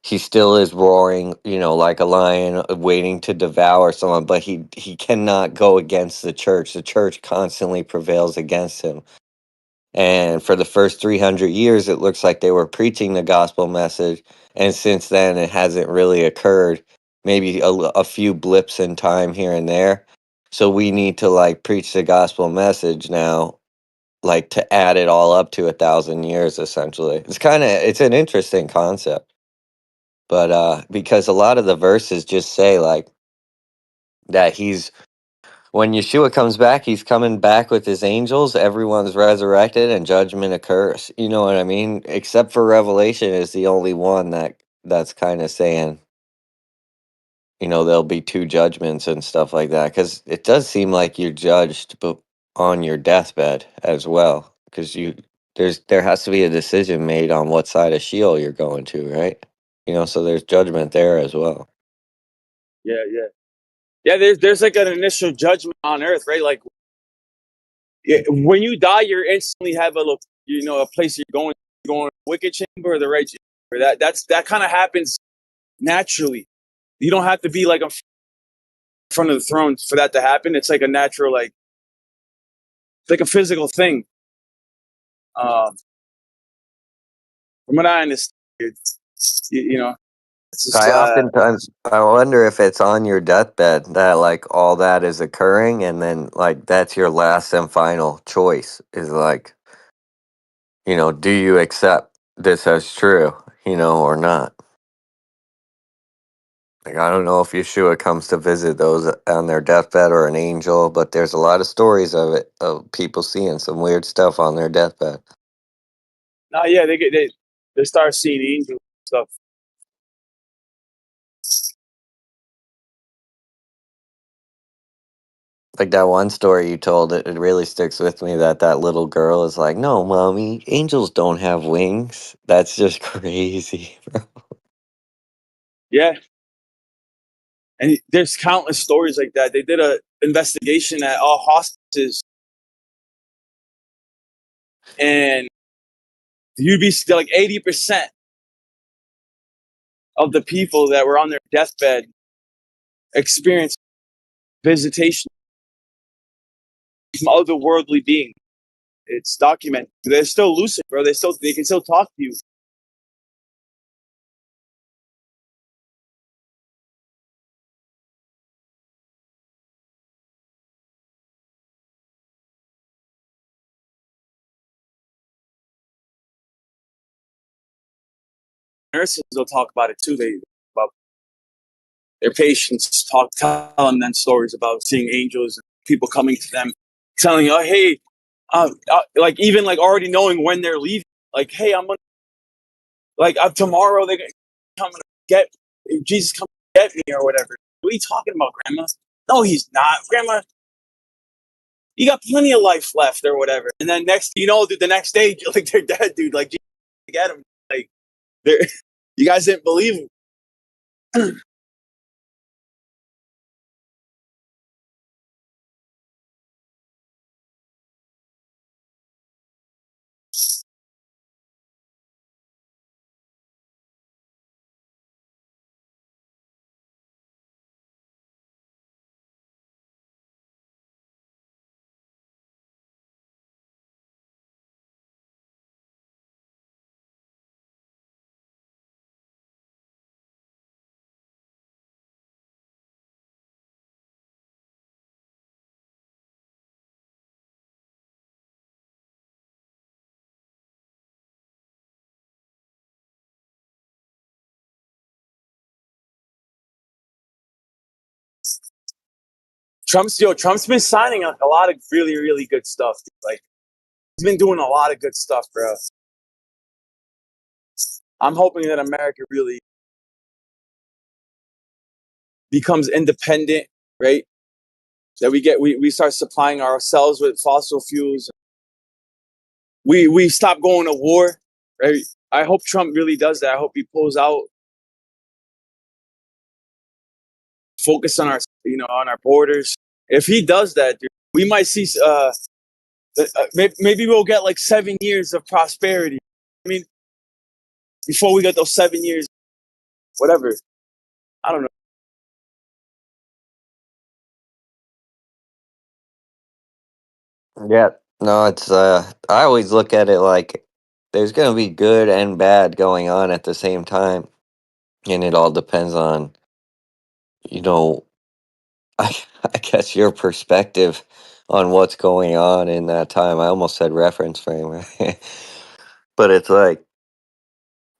Speaker 4: He still is roaring, like a lion, waiting to devour someone, but he cannot go against the church. The church constantly prevails against him. And for the first 300 years, it looks like they were preaching the gospel message. And since then, it hasn't really occurred. Maybe a few blips in time here and there. So we need to like preach the gospel message now, like to add it all up to 1,000 years, essentially. It's an interesting concept. But because a lot of the verses just say like that when Yeshua comes back, he's coming back with his angels. Everyone's resurrected and judgment occurs. You know what I mean? Except for Revelation is the only one that's kind of saying, there'll be two judgments and stuff like that. Because it does seem like you're judged, but on your deathbed as well. Because there has to be a decision made on what side of Sheol you're going to, right? So there's judgment there as well.
Speaker 2: Yeah, yeah, yeah. There's like an initial judgment on earth, right? Like when you die, you instantly have a place you're going to the wicked chamber or the right chamber. That kind of happens naturally. You don't have to be like in front of the throne for that to happen. It's like a natural, like it's like a physical thing. Um, from what I understand, it's just
Speaker 4: I wonder if it's on your deathbed that like all that is occurring, and then like that's your last and final choice is like, do you accept this as true, or not? Like I don't know if Yeshua comes to visit those on their deathbed or an angel, but there's a lot of stories of people seeing some weird stuff on their deathbed.
Speaker 2: yeah, they start seeing angels and stuff.
Speaker 4: Like that one story you told, it really sticks with me that little girl is like, no, mommy, angels don't have wings. That's just crazy.
Speaker 2: Yeah, and there's countless stories like that. They did a investigation at all hospices, and you'd be like 80% of the people that were on their deathbed experienced visitation from otherworldly beings. It's documented. They're still lucid, bro. They can still talk to you. Nurses will talk about it too. About their patients telling them stories about seeing angels and people coming to them, telling you, oh, hey, like even like already knowing when they're leaving. Like, hey, I'm gonna tomorrow they're gonna come and get Jesus come get me or whatever. What are you talking about, Grandma? No, he's not, Grandma. You got plenty of life left or whatever. And then the next day, like they're dead, dude. Like, get him. Like, they're you guys didn't believe him. Trump's been signing a lot of really, really good stuff. Like, he's been doing a lot of good stuff, bro. I'm hoping that America really becomes independent, right? That we start supplying ourselves with fossil fuels. We stop going to war, right? I hope Trump really does that. I hope he pulls out, focus on on our borders. If he does that, dude, we might see. Maybe we'll get like 7 years of prosperity. I mean, before we get those 7 years, whatever. I don't know.
Speaker 4: Yeah, no, it's I always look at it like there's gonna be good and bad going on at the same time, and it all depends on, you know, I guess your perspective on what's going on in that time. I almost said reference frame, but it's like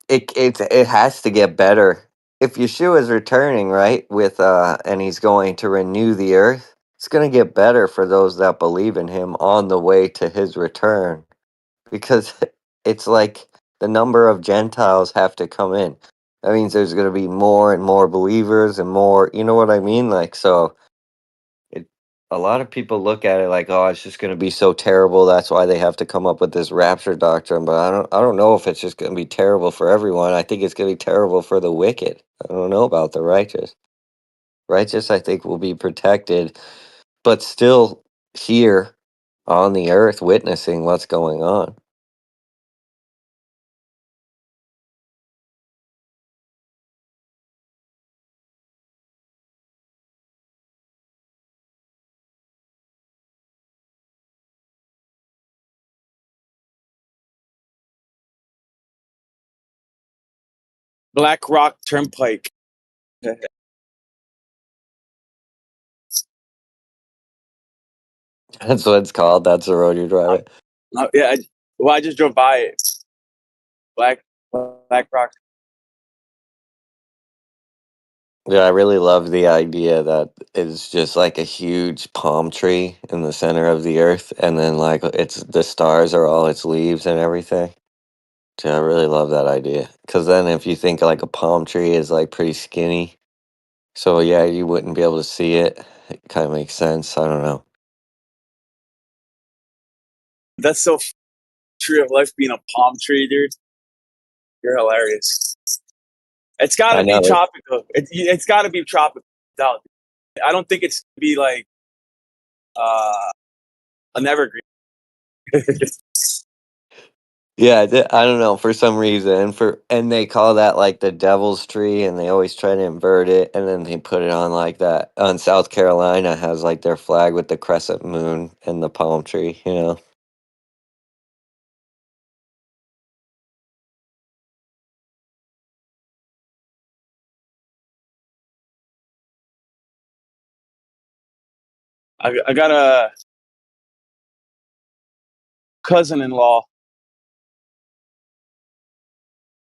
Speaker 4: it has to get better. If Yeshua is returning, right, with and he's going to renew the earth, it's going to get better for those that believe in him on the way to his return, because it's like the number of Gentiles have to come in. That means there's going to be more and more believers and more, you know what I mean? Like, so it, a lot of people look at it like, oh, it's just going to be so terrible. That's why they have to come up with this rapture doctrine. But I don't know if it's just going to be terrible for everyone. I think it's going to be terrible for the wicked. I don't know about the righteous. Righteous, I think, will be protected, but still here on the earth witnessing what's going on.
Speaker 2: Black Rock Turnpike.
Speaker 4: That's what it's called. That's the road you're driving.
Speaker 2: Yeah. I just drove by it. Black Rock.
Speaker 4: Yeah, I really love the idea that it's just like a huge palm tree in the center of the earth, and then like it's the stars are all its leaves and everything. Yeah, I really love that idea. Because then if you think like a palm tree is like pretty skinny, so yeah, you wouldn't be able to see it. It kind of makes sense. I don't know.
Speaker 2: That's so tree of life being a palm tree, dude. You're hilarious. It's got
Speaker 4: I
Speaker 2: to be
Speaker 4: know.
Speaker 2: tropical. It's got to be tropical. Doubt. I don't think it's to be like an evergreen.
Speaker 4: Yeah, I don't know for some reason and they call that like the devil's tree, and they always try to invert it, and then they put it on like that. On South Carolina has like their flag with the crescent moon and the palm tree, you know.
Speaker 2: I got a cousin-in-law.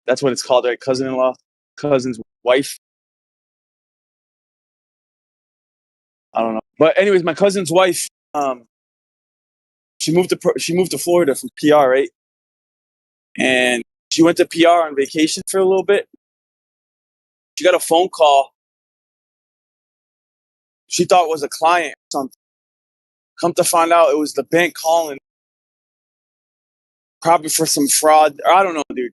Speaker 2: That's what it's called, right? Cousin-in-law, cousin's wife. I don't know, but anyways, my cousin's wife. She moved to Florida from PR, right? And she went to PR on vacation for a little bit. She got a phone call. She thought it was a client or something. Come to find out, it was the bank calling, probably for some fraud. Or I don't know, dude.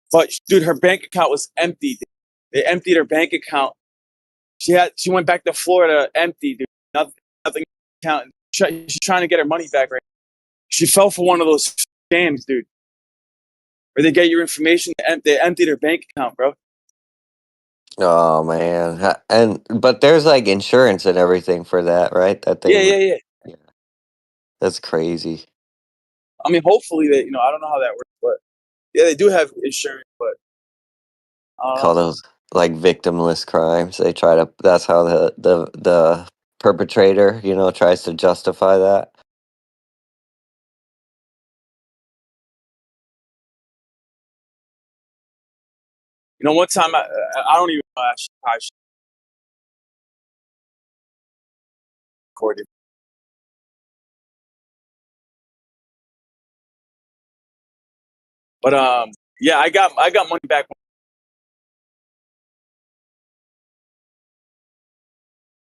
Speaker 2: But dude, her bank account was empty. Dude. They emptied her bank account. She went back to Florida empty, dude. Nothing account. She's trying to get her money back, right? She fell for one of those scams, dude. Where they get your information, they emptied her bank account, bro.
Speaker 4: Oh man. And but there's like insurance and everything for that, right? That they
Speaker 2: Yeah.
Speaker 4: Yeah. That's crazy.
Speaker 2: I mean, hopefully they, I don't know how that works, but yeah, they do have insurance, but I don't know.
Speaker 4: Call those like victimless crimes. They try to That's how the perpetrator, tries to justify that.
Speaker 2: One time I don't even know actually how recorded. But yeah, I got money back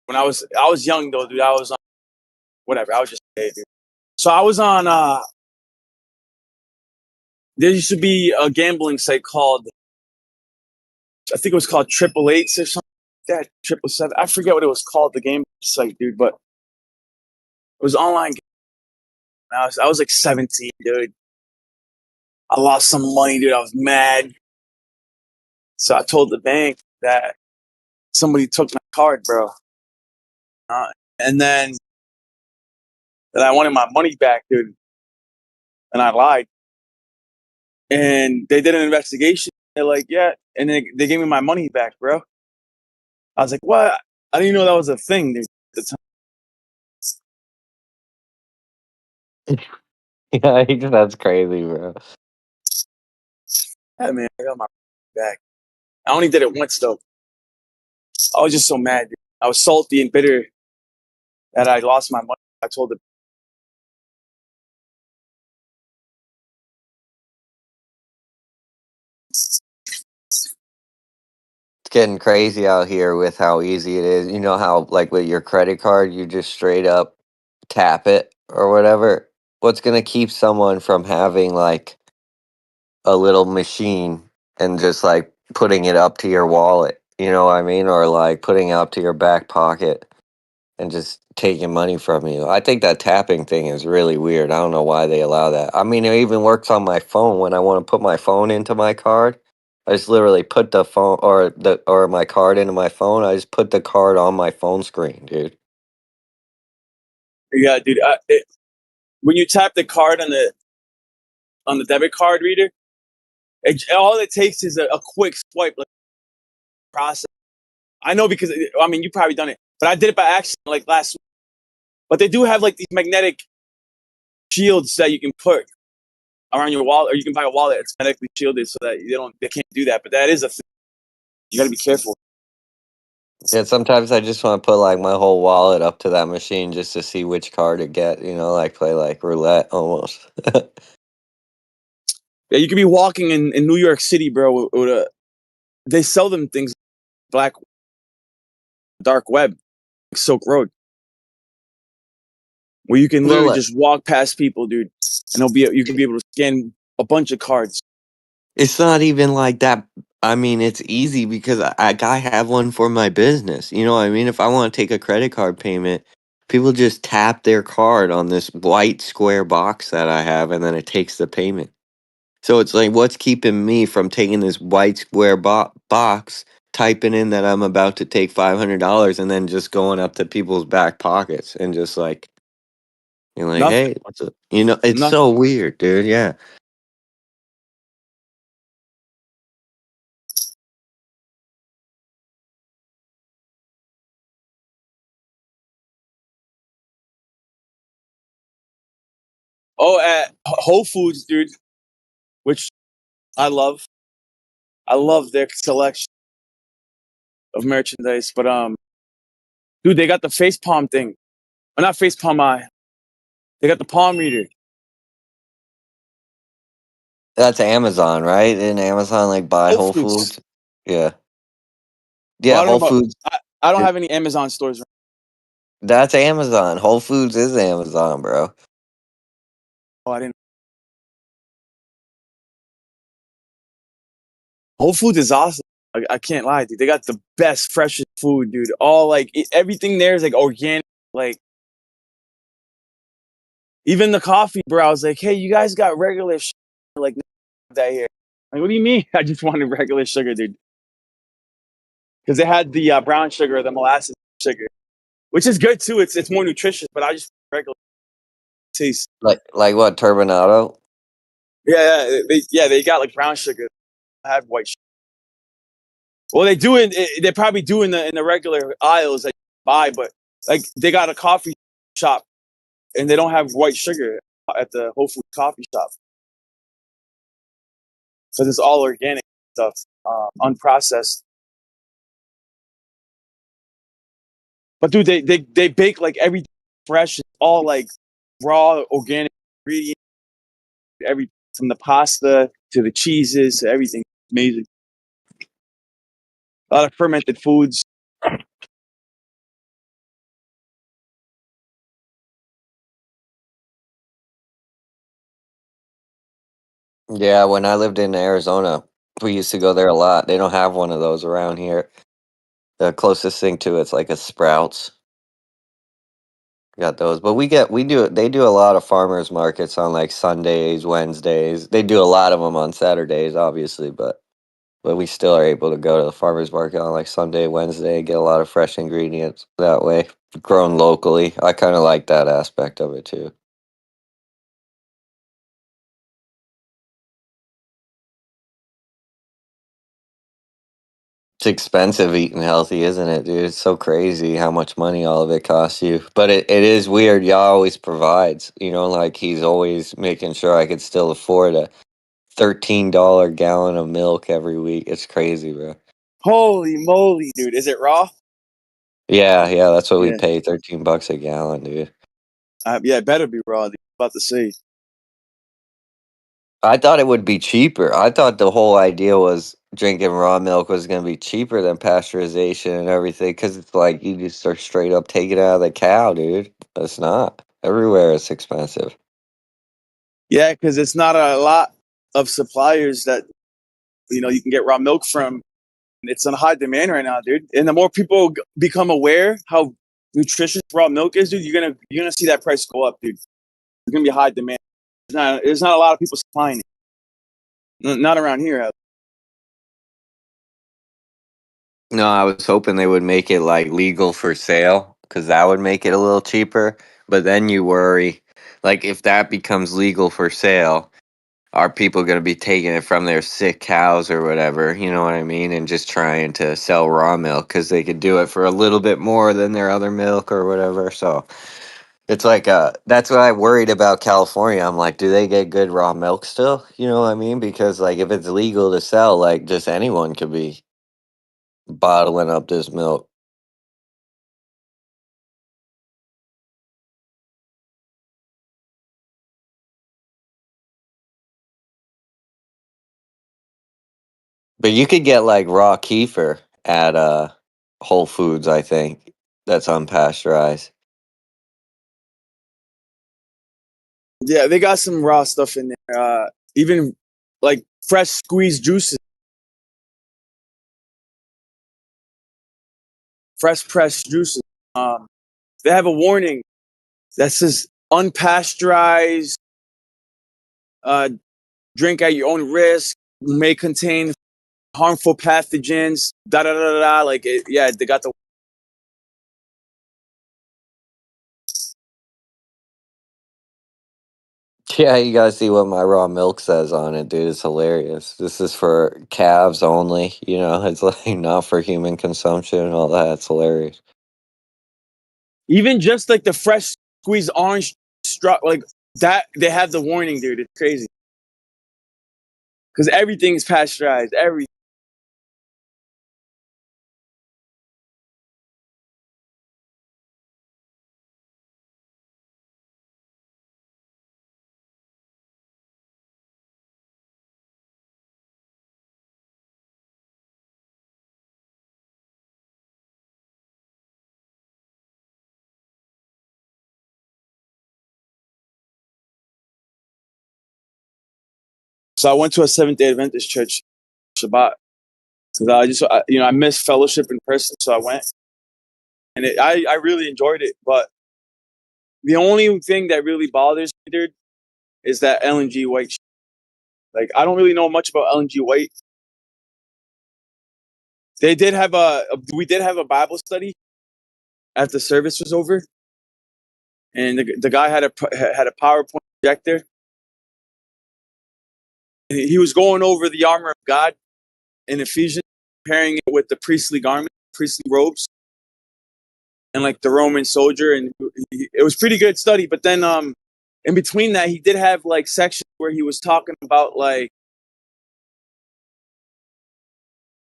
Speaker 2: when I was young though, dude. I was on whatever. I was just a dude. So I was on there used to be a gambling site called, I think it was called 888 or something like that, 777. I forget what it was called, the game site, dude, but it was online. I was like 17, dude. I lost some money, dude. I was mad. So I told the bank that somebody took my card, bro. And then that I wanted my money back, dude. And I lied. And they did an investigation. They're like, yeah. And they gave me my money back, bro. I was like, what? I didn't even know that was a thing, dude, at the time.
Speaker 4: Yeah, that's crazy, bro.
Speaker 2: Yeah, man, I got my money back. I only did it once, though. I was just so mad, dude. I was salty and bitter that I lost my money. I told them.
Speaker 4: It's getting crazy out here with how easy it is. You know how, like, with your credit card, you just straight up tap it or whatever? What's going to keep someone from having, like, a little machine and just, like, putting it up to your wallet? You know what I mean? Or, like, putting it up to your back pocket and just taking money from you. I think that tapping thing is really weird. I don't know why they allow that. I mean, it even works on my phone when I want to put my phone into my card. I just literally put the phone or my card into my phone. I just put the card on my phone screen, dude.
Speaker 2: Yeah, dude. When you tap the card on the debit card reader, all it takes is a quick swipe, like, process. I know because I mean you probably done it, but I did it by accident like last week. But they do have like these magnetic shields that you can put around your wallet, or you can buy a wallet that's magnetically shielded so that they can't do that. But that is a thing. You got to be careful.
Speaker 4: Yeah, sometimes I just want to put like my whole wallet up to that machine just to see which card to get, like play like roulette almost.
Speaker 2: Yeah, you could be walking in New York City, bro. They sell them things, black dark web, like Silk Road, where you can literally
Speaker 4: Roulette.
Speaker 2: just walk past people, dude, and you can be able to scan a bunch of cards.
Speaker 4: It's not even like that. I mean, it's easy because I have one for my business. You know what I mean? If I want to take a credit card payment, people just tap their card on this white square box that I have, and then it takes the payment. So it's like, what's keeping me from taking this white square box, typing in that I'm about to take $500, and then just going up to people's back pockets and just like, you're like,
Speaker 2: Nothing.
Speaker 4: hey, what's up? It's so
Speaker 2: Nothing.
Speaker 4: weird, dude. Yeah.
Speaker 2: Oh, at Whole Foods, dude, which I love. I love their selection of merchandise. But dude, they got the face palm thing. Or not face palm eye. They got the palm reader.
Speaker 4: That's Amazon, right? Didn't Amazon like buy
Speaker 2: Whole
Speaker 4: Whole
Speaker 2: Foods.
Speaker 4: Foods? Yeah.
Speaker 2: Well,
Speaker 4: Yeah,
Speaker 2: I don't
Speaker 4: Whole
Speaker 2: know about.
Speaker 4: Foods.
Speaker 2: I don't have any Amazon stores.
Speaker 4: That's Amazon. Whole Foods is Amazon, bro.
Speaker 2: Oh, I didn't. Whole Foods is awesome. I can't lie, dude. They got the best, freshest food, dude. All like everything there is like organic. Like even the coffee, bro. I was like, hey, you guys got regular like that here. Like, what do you mean? I just wanted regular sugar, dude. Because they had the brown sugar, the molasses sugar, which is good too. It's more nutritious, but I just regular taste.
Speaker 4: Like what, turbinado?
Speaker 2: Yeah, they got like brown sugar. I have white sugar. Well, they do it. They probably do in the regular aisles that you buy, but like they got a coffee shop and they don't have white sugar at the Whole Foods coffee shop because it's all organic stuff, unprocessed. But dude, they bake like every fresh. It's all like raw, organic ingredients. Everything from the pasta to the cheeses to everything. Amazing. A lot of fermented foods.
Speaker 4: Yeah, when I lived in Arizona, we used to go there a lot. They don't have one of those around here. The closest thing to it's like a Sprouts. Got those, but they do a lot of farmers markets on like Sundays, Wednesdays. They do a lot of them on Saturdays, obviously, but we still are able to go to the farmers market on like Sunday, Wednesday, get a lot of fresh ingredients that way, grown locally. I kind of like that aspect of it too. It's expensive eating healthy, isn't it, dude? It's so crazy how much money all of it costs you. But it is weird. Yah always provides, like he's always making sure I could still afford a $13 gallon of milk every week. It's crazy, bro.
Speaker 2: Holy moly, dude! Is it raw?
Speaker 4: Yeah, that's what we
Speaker 2: Yeah.
Speaker 4: pay, $13 a gallon, dude.
Speaker 2: Yeah, it better be raw. Dude. About to say.
Speaker 4: I thought it would be cheaper. I thought the whole idea was drinking raw milk was going to be cheaper than pasteurization and everything because it's like you just are straight up taking it out of the cow, dude. But it's not. Everywhere it's expensive.
Speaker 2: Yeah, because it's not a lot of suppliers that you can get raw milk from. It's on high demand right now, dude. And the more people become aware how nutritious raw milk is, dude, you're gonna see that price go up, dude. It's gonna be high demand. There's not a lot of people supplying it. Not around here.
Speaker 4: No, I was hoping they would make it like legal for sale because that would make it a little cheaper. But then you worry, like if that becomes legal for sale, are people going to be taking it from their sick cows or whatever? You know what I mean? And just trying to sell raw milk because they could do it for a little bit more than their other milk or whatever. So it's like, that's what I worried about California. I'm like, do they get good raw milk still? You know what I mean? Because like if it's legal to sell, like just anyone could be bottling up this milk. But you could get like raw kefir at Whole Foods, I think. That's unpasteurized.
Speaker 2: Yeah, they got some raw stuff in there. Even like fresh squeezed juices, fresh pressed juices. They have a warning that says unpasteurized. Uh, Drink at your own risk. May contain harmful pathogens. Da da da da. Da. Yeah, they got the.
Speaker 4: Yeah, you gotta see what my raw milk says on it, dude. It's hilarious. This is for calves only, it's like not for human consumption and all that. It's hilarious.
Speaker 2: Even just like the fresh squeezed orange like that, they have the warning, dude. It's crazy because everything's pasteurized. Everything. So I went to a Seventh-day Adventist church Shabbat because I missed fellowship in person, so I went, and I really enjoyed it. But the only thing that really bothers me, dude, is that LNG white. Like I don't really know much about LNG white. They did have we did have a Bible study after the service was over, and the guy had a PowerPoint projector. And he was going over the armor of God in Ephesians, comparing it with the priestly garment, priestly robes, and like the Roman soldier, and it was pretty good study. But then, in between that, he did have like sections where he was talking about like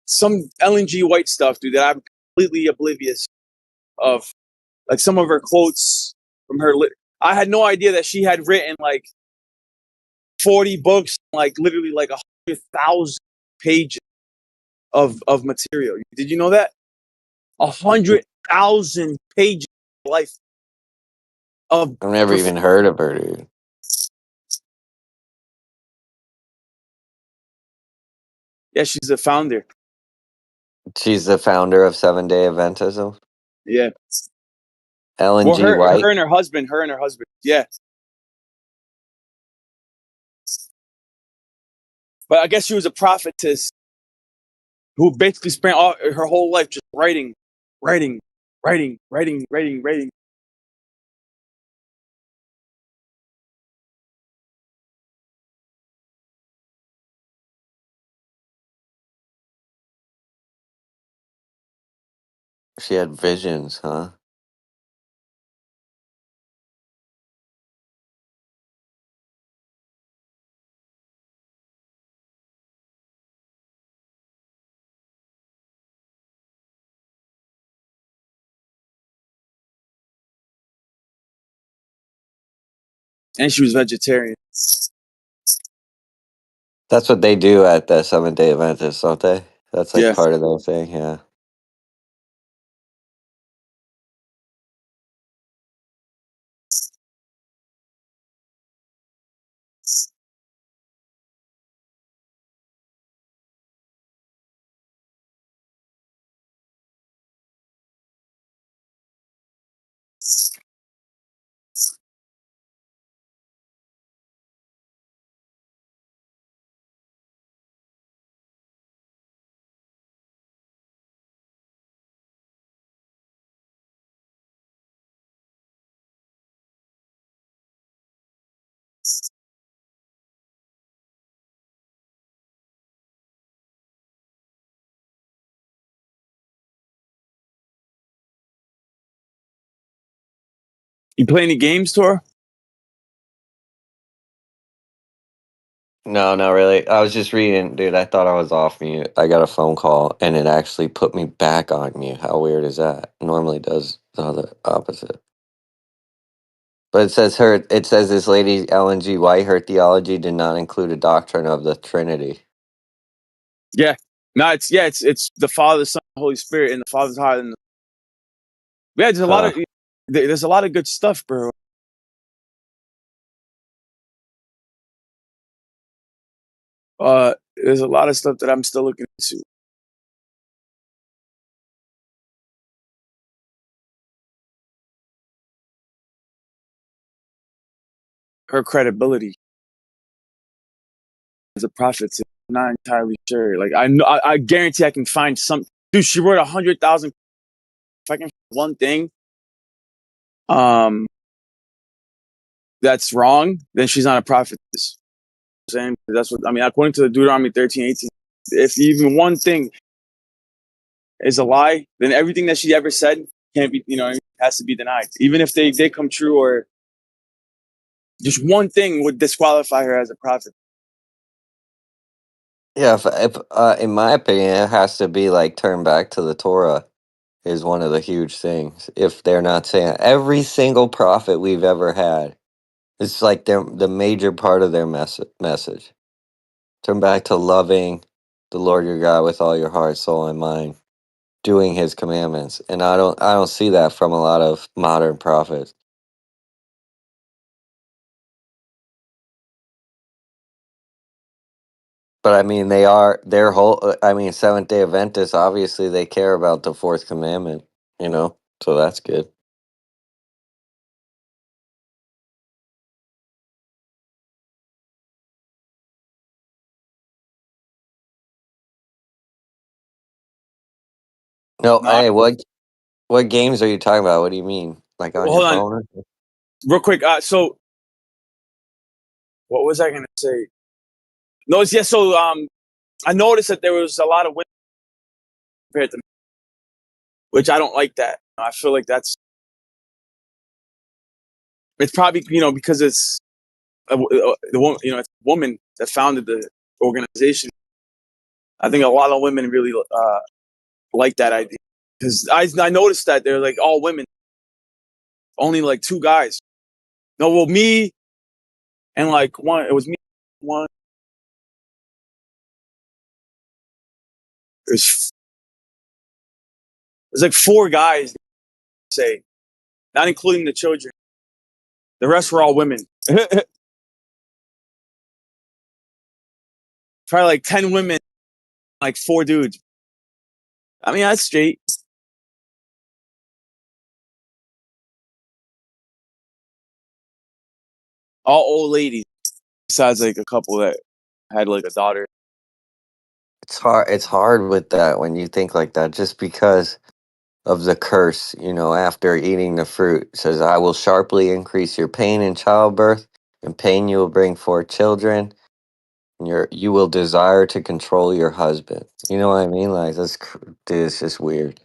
Speaker 2: some LNG white stuff, dude, that I'm completely oblivious of. Like some of her quotes, from her. I had no idea that she had written like 40 books, like literally like 100,000 pages of material. Did you know that? 100,000 pages of life of.
Speaker 4: I've never even heard of her, dude.
Speaker 2: Yeah, she's the founder.
Speaker 4: She's the founder of 7-Day Adventism.
Speaker 2: Yeah.
Speaker 4: Ellen
Speaker 2: Well,
Speaker 4: G. White.
Speaker 2: her and her husband. Yeah. But I guess she was a prophetess who basically spent her whole life just writing.
Speaker 4: She had visions, huh?
Speaker 2: And she was vegetarian.
Speaker 4: That's what they do at the 7-Day Adventist, don't they? That's like
Speaker 2: Yeah.
Speaker 4: part of their thing, yeah.
Speaker 2: You play any games, Torah?
Speaker 4: No, not really. I was just reading, dude. I thought I was off mute. I got a phone call and it actually put me back on mute. How weird is that? Normally does the other opposite. But it says this lady, Ellen G. White, her theology did not include a doctrine of the Trinity.
Speaker 2: Yeah. No, it's the Father, the Son, the Holy Spirit, and the Father's higher than the. Yeah, there's a lot of good stuff, bro. There's a lot of stuff that I'm still looking into. Her credibility as a prophet, I'm not entirely sure. Like I know, I guarantee I can find some. Dude, she wrote 100,000. If I can find one thing, that's wrong, then she's not a prophetess. Saying that's what I mean. According to the Deuteronomy 13:18, if even one thing is a lie, then everything that she ever said can't be, has to be denied. Even if they did come true, or just one thing would disqualify her as a prophet.
Speaker 4: Yeah, if in my opinion, it has to be like turn back to the Torah is one of the huge things. If they're not saying every single prophet we've ever had, it's like the major part of their message. Turn back to loving the Lord your God with all your heart, soul, and mind, doing His commandments, and I don't see that from a lot of modern prophets. But I mean, their whole. I mean, Seventh Day Adventists obviously they care about the fourth commandment, so that's good. No,
Speaker 2: No,
Speaker 4: hey, what games are you talking about? What do you mean? Like on your
Speaker 2: hold on,
Speaker 4: phone?
Speaker 2: real quick. So what was I gonna say? No, it's So I noticed that there was a lot of women compared to me, which I don't like that. I feel like it's probably because it's the woman, it's a woman that founded the organization. I think a lot of women really like that idea because I noticed that they're like all women. Only like 2 guys. No, well, me and like one. It was me, one. There's like 4 guys. Say, not including the children. The rest were all women. Probably like 10 women, like 4 dudes. I mean, that's straight. All old ladies, besides like a couple that had like a daughter.
Speaker 4: It's hard with that when you think like that, just because of the curse, after eating the fruit. It says, I will sharply increase your pain in childbirth, and pain you will bring forth children, and you will desire to control your husband. You know what I mean? Like, dude, it's just weird.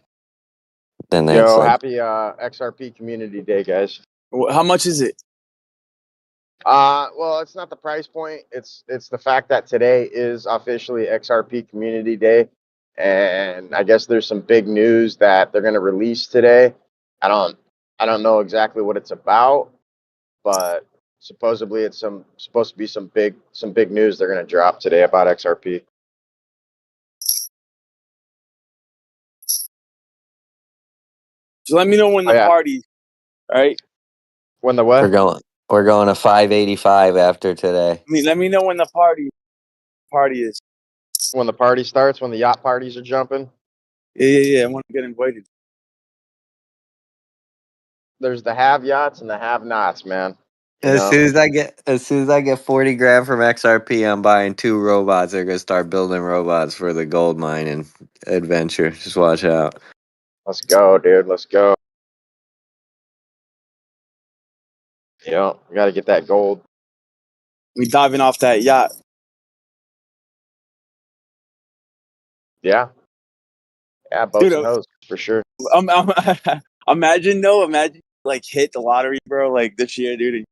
Speaker 4: Then it's
Speaker 5: Yo,
Speaker 4: like,
Speaker 5: happy XRP Community Day, guys.
Speaker 2: How much is it?
Speaker 5: Well, it's not the price point. It's the fact that today is officially XRP Community Day, and I guess there's some big news that they're gonna release today. I don't know exactly what it's about, but supposedly it's supposed to be some big news they're gonna drop today about XRP.
Speaker 2: So let me know when the party. All right.
Speaker 5: When the what?
Speaker 4: we're going to 585 after today.
Speaker 2: I mean, let me know when the party is.
Speaker 5: When the party starts, when the yacht parties are jumping.
Speaker 2: Yeah. I want to get invited.
Speaker 5: There's the have yachts and the have nots, man.
Speaker 4: As soon as I get 40 grand from XRP, I'm buying 2 robots. They're gonna start building robots for the gold mining adventure. Just watch out.
Speaker 5: Let's go, dude. Let's go. Yeah, we got to get that gold.
Speaker 2: We diving off that yacht.
Speaker 5: Yeah, boats and hoes for sure.
Speaker 2: Imagine like hit the lottery, bro, like this year, dude.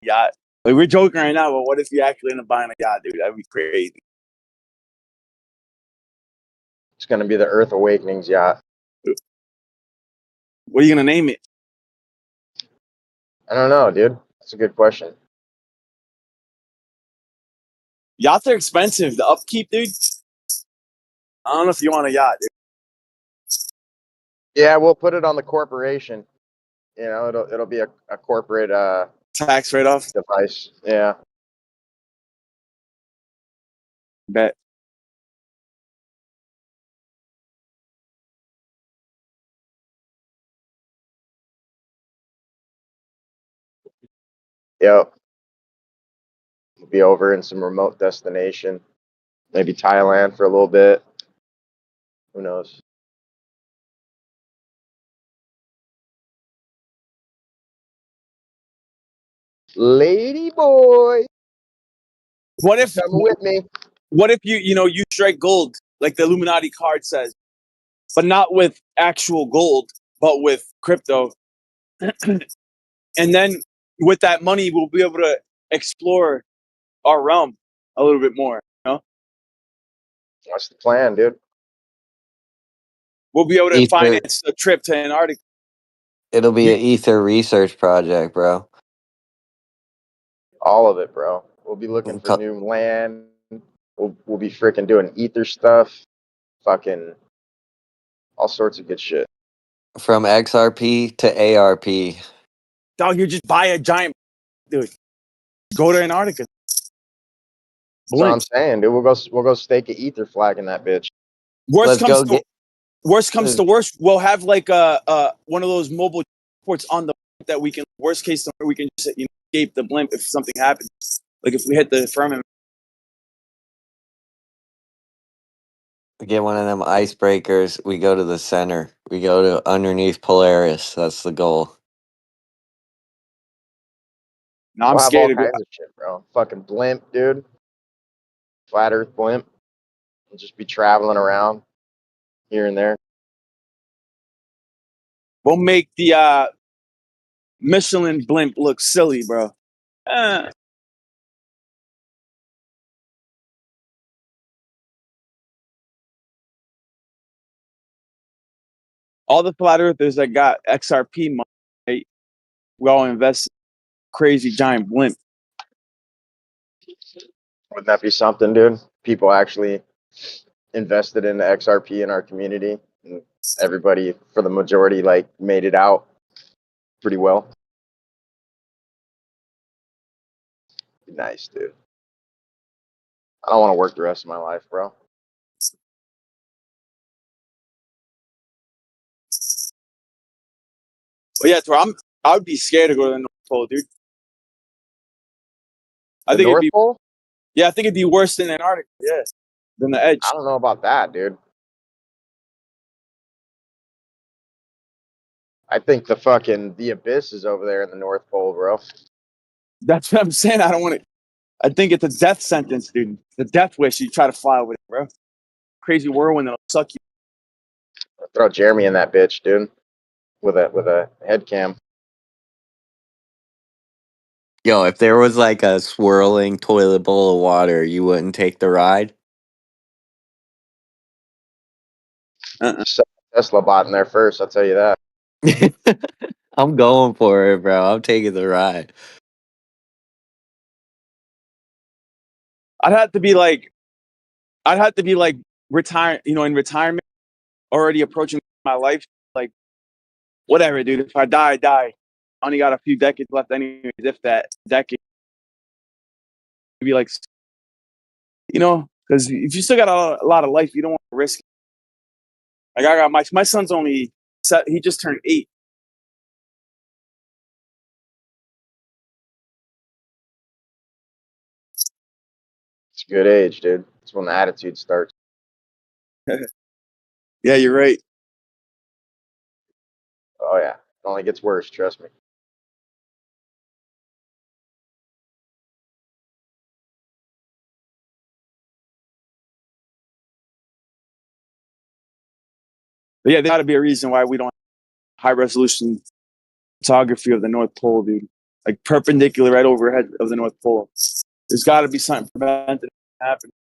Speaker 2: Yacht. Like, we're joking right now, but what if you actually end up buying a yacht, dude? That'd be crazy.
Speaker 5: It's gonna be the Earth Awakenings yacht.
Speaker 2: What are you gonna name it?
Speaker 5: I don't know, dude. That's a good question.
Speaker 2: Yachts are expensive. The upkeep, dude. I don't know if you want a yacht, dude.
Speaker 5: Yeah, we'll put it on the corporation. It'll be a corporate
Speaker 2: tax write-off
Speaker 5: device. Yeah.
Speaker 2: Bet.
Speaker 5: Yep. We'll be over in some remote destination, maybe Thailand for a little bit. Who knows? Lady boy.
Speaker 2: What if
Speaker 5: come with me?
Speaker 2: What if you strike gold like the Illuminati card says, but not with actual gold, but with crypto, and then with that money we'll be able to explore our realm a little bit more.
Speaker 5: That's the plan, dude.
Speaker 2: We'll be able to finance a trip to Antarctica.
Speaker 4: It'll be an ether research project, bro.
Speaker 5: All of it, bro. We'll be looking for new land. We'll be freaking doing ether stuff. Fucking all sorts of good shit.
Speaker 4: From XRP to ARP.
Speaker 2: Dog, you just buy a giant, dude. Go to Antarctica.
Speaker 5: That's what I'm saying, dude. We'll go stake an ether flag in that bitch.
Speaker 2: Worst comes to worst, we'll have like one of those mobile ports on the that we can. Worst case, we can just escape the blimp if something happens. Like if we hit the firmament.
Speaker 4: We get one of them icebreakers. We go to the center. We go to underneath Polaris. That's the goal.
Speaker 2: No, I'm scared
Speaker 5: of all kinds of shit, bro. Fucking blimp, dude. Flat Earth blimp. We'll just be traveling around here and there.
Speaker 2: We'll make the Michelin blimp look silly, bro. All the flat earthers that got XRP money, right? we all invest in crazy giant blimp.
Speaker 5: Wouldn't that be something, dude? People actually invested in the XRP in our community, and everybody, for the majority, like made it out pretty well. Nice, dude. I don't want to work the rest of my life, bro.
Speaker 2: But yeah, I would be scared to go to the North Pole, dude. I
Speaker 5: The
Speaker 2: think
Speaker 5: North Pole?
Speaker 2: Yeah, I think it'd be worse than Antarctica. Yeah, than the edge.
Speaker 5: I don't know about that, dude. I think the abyss is over there in the North Pole, bro.
Speaker 2: That's what I'm saying. I don't want to. I think it's a death sentence, dude. The death wish. You try to fly with it, bro. Crazy whirlwind that'll suck you.
Speaker 5: I'll throw Jeremy in that bitch, dude, with a head cam.
Speaker 4: Yo, if there was like a swirling toilet bowl of water, you wouldn't take the ride?
Speaker 5: Tesla bot in there first, I'll tell you that.
Speaker 4: I'm going for it, bro. I'm taking the ride.
Speaker 2: I'd have to be like retired, in retirement, already approaching my life. Like, whatever, dude. If I die, I die. I only got a few decades left, anyways. If that decade, maybe like, because if you still got a lot of life, you don't want to risk it. Like, I got my son's only he just turned 8.
Speaker 5: It's a good age, dude. It's when the attitude starts.
Speaker 2: Yeah, you're right.
Speaker 5: Oh yeah, it only gets worse. Trust me.
Speaker 2: But yeah, there got to be a reason why we don't have high resolution photography of the North Pole, dude. Like perpendicular right overhead of the North Pole. There's got to be something preventing it from happening.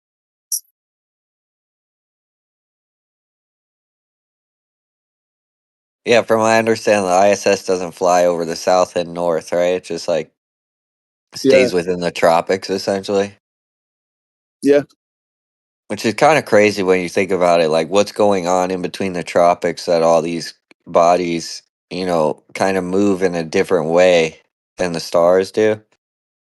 Speaker 4: Yeah, from what I understand, the ISS doesn't fly over the south and north, right? It just like
Speaker 2: Yeah.
Speaker 4: stays within the tropics, essentially.
Speaker 2: Yeah.
Speaker 4: Which is kind of crazy when you think about it. Like, what's going on in between the tropics that all these bodies, kind of move in a different way than the stars do?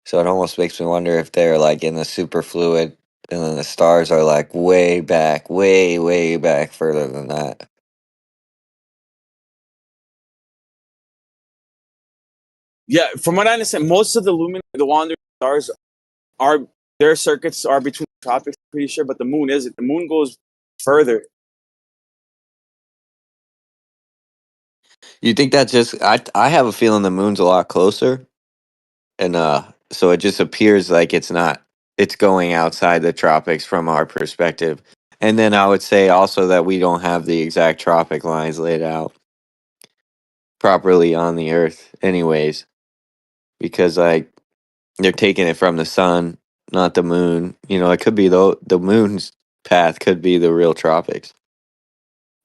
Speaker 4: So it almost makes me wonder if they're like in the superfluid, and then the stars are like way back, way, way back further than that.
Speaker 2: Yeah, from what I understand, most of the wandering stars their circuits are between the tropics, I'm pretty sure, but the moon isn't. The moon goes further.
Speaker 4: You think that's just I have a feeling the moon's a lot closer, and so it just appears like it's going outside the tropics from our perspective. And then I would say also that we don't have the exact tropic lines laid out properly on the earth anyways, because like they're taking it from the sun, not the moon. It could be the moon's path could be the real tropics.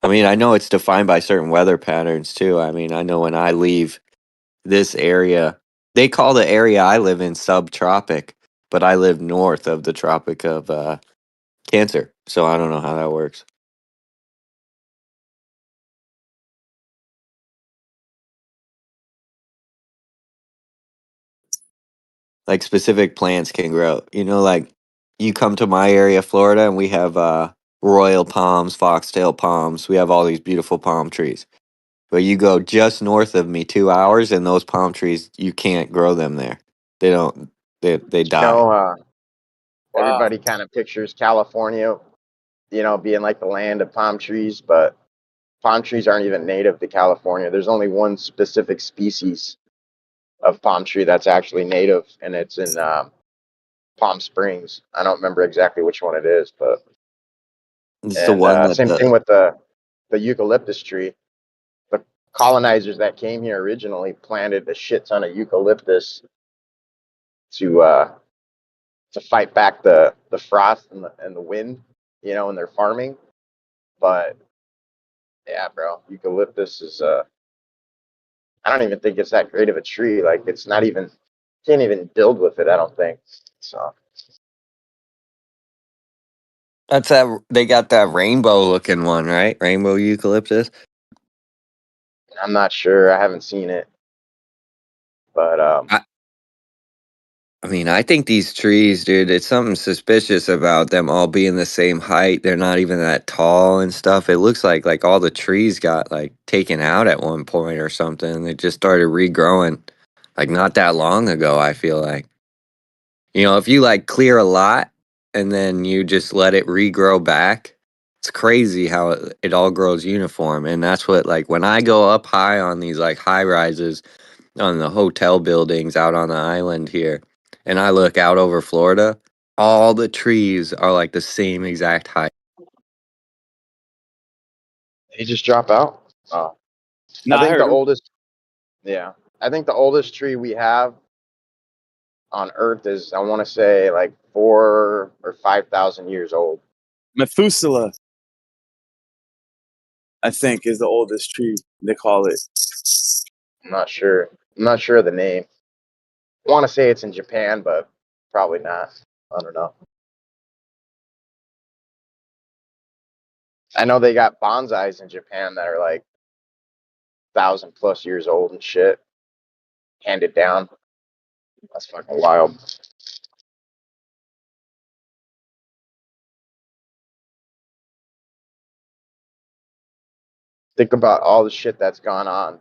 Speaker 4: I mean, I know it's defined by certain weather patterns too. I mean, I know when I leave this area, they call the area I live in subtropic, but I live north of the Tropic of Cancer. So I don't know how that works. Like specific plants can grow. Like you come to my area, Florida, and we have royal palms, foxtail palms. We have all these beautiful palm trees. But you go just north of me 2 hours, and those palm trees, you can't grow them there. They don't. They die.
Speaker 2: Wow.
Speaker 5: Everybody kind of pictures California, being like the land of palm trees, but palm trees aren't even native to California. There's only one specific species of palm tree that's actually native, and it's in Palm Springs. I don't remember exactly which one it is, but
Speaker 4: It's the one that
Speaker 5: same thing with the eucalyptus tree. The colonizers that came here originally planted a shit ton of eucalyptus to fight back the frost and the wind, in their farming. But yeah, bro, eucalyptus is I don't even think it's that great of a tree. Like it's not even, can't even build with it. I don't think so.
Speaker 4: That's that. They got that rainbow looking one, right? Rainbow eucalyptus.
Speaker 5: I'm not sure. I haven't seen it, but
Speaker 4: I mean, I think these trees, dude, it's something suspicious about them all being the same height. They're not even that tall and stuff. It looks like all the trees got like taken out at one point or something. They just started regrowing like not that long ago, I feel like. You know, if you like clear a lot and then you just let it regrow back, it's crazy how it all grows uniform. And that's what, like, when I go up high on these like high rises on the hotel buildings out on the island here, and I look out over Florida, all the trees are like the same exact height.
Speaker 5: they just drop out.
Speaker 2: No,
Speaker 5: I
Speaker 2: I
Speaker 5: think
Speaker 2: heard
Speaker 5: the
Speaker 2: him.
Speaker 5: oldest, yeah, I think the oldest tree we have on Earth is, I want to say, like 4 or 5,000 years old.
Speaker 2: Methuselah, I think, is the oldest tree. They call it.
Speaker 5: I'm not sure. I'm not sure of the name. I want to say it's in Japan, but probably not. I don't know. I know they got bonsais in Japan that are like 1,000+ years old and shit, handed down. That's fucking wild. Think about all the shit that's gone on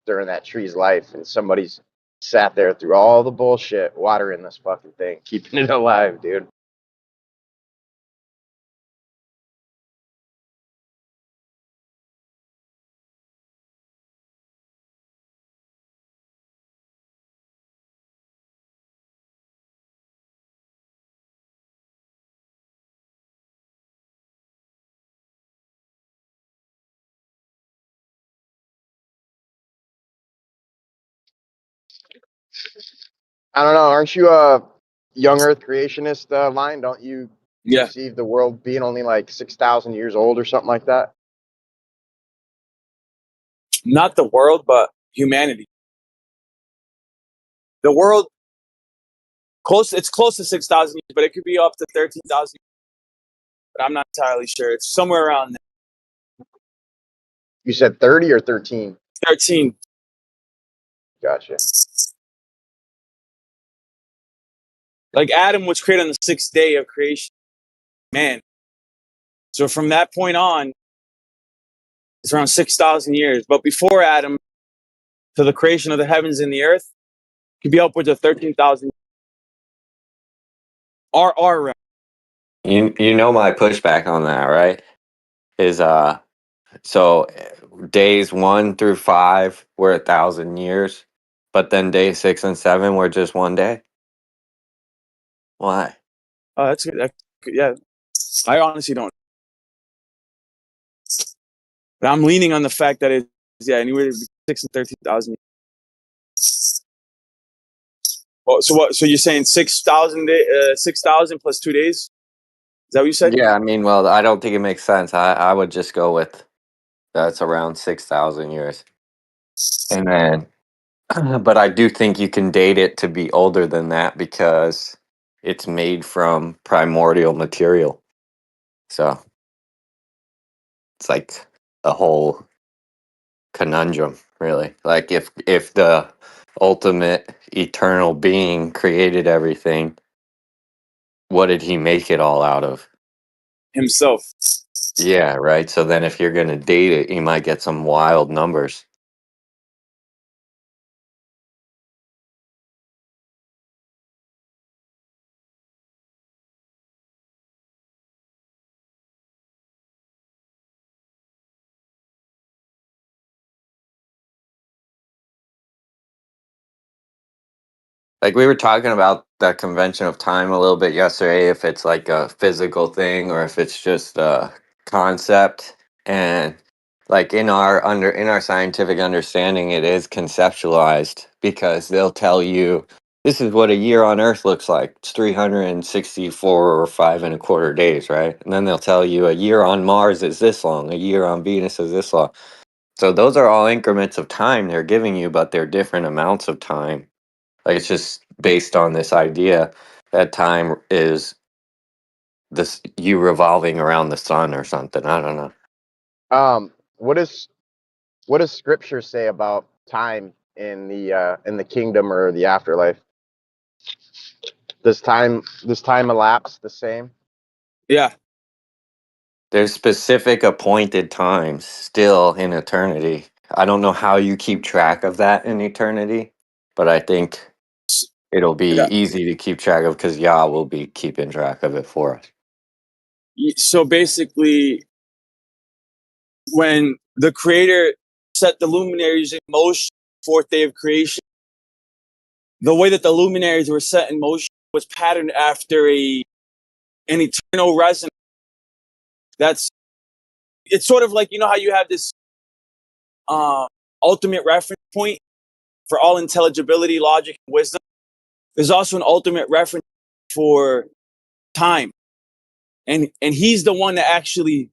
Speaker 5: during that tree's life, and somebody's sat there through all the bullshit, watering this fucking thing, keeping it alive, dude. I don't know. Aren't you a young Earth creationist line? Don't you
Speaker 2: Yeah,
Speaker 5: perceive the world being only like 6,000 years old or something like that?
Speaker 2: not the world, but humanity. The world close. It's close to 6,000 years, but it could be up to 13,000. But I'm not entirely sure. It's somewhere around
Speaker 5: You said 30 or 13?
Speaker 2: 13.
Speaker 5: Gotcha.
Speaker 2: Like Adam was created on the 6th day of creation. Man. So from that point on, it's around 6,000 years. But before Adam, to the creation of the heavens and the earth, could be upwards of 13,000. Our
Speaker 4: You know my pushback on that, right? Is so days 1 through 5 were 1,000 years, but then day 6 and 7 were just one day. Why?
Speaker 2: Oh, that's good. Yeah, I honestly don't. But I'm leaning on the fact that it's anywhere between 6 and 13,000. Oh, so what? So you're saying 6,000 6,000 plus 2 days? Is that what you said?
Speaker 4: Yeah, I mean, well, I don't think it makes sense. I would just go with that's around 6,000 years, and then, but I do think you can date it to be older than that because it's made from primordial material. So it's like a whole conundrum, really. Like if the ultimate eternal being created everything, what did he make it all out of?
Speaker 2: Himself.
Speaker 4: Yeah, right. So then if you're going to date it, you might get some wild numbers. Like we were talking about that convention of time a little bit yesterday, if it's like a physical thing or if it's just a concept. And like in our scientific understanding, it is conceptualized because they'll tell you this is what a year on Earth looks like. It's 364 or 5 1/4 days, right? And then they'll tell you a year on Mars is this long, a year on Venus is this long. So those are all increments of time they're giving you, but they're different amounts of time. Like it's just based on this idea that time is this you revolving around the sun or something. I don't know.
Speaker 5: What does Scripture say about time in the kingdom or the afterlife? Does time elapse the same?
Speaker 2: Yeah.
Speaker 4: There's specific appointed times still in eternity. I don't know how you keep track of that in eternity, but I think it'll be
Speaker 2: Yeah.
Speaker 4: easy to keep track of because Yah will be keeping track of it for us.
Speaker 2: So basically, when the Creator set the luminaries in motion, fourth day of creation, the way that the luminaries were set in motion was patterned after an eternal resonance. It's sort of like, you know how you have this ultimate reference point for all intelligibility, logic, and wisdom. There's also an ultimate reference for time, and he's the one that actually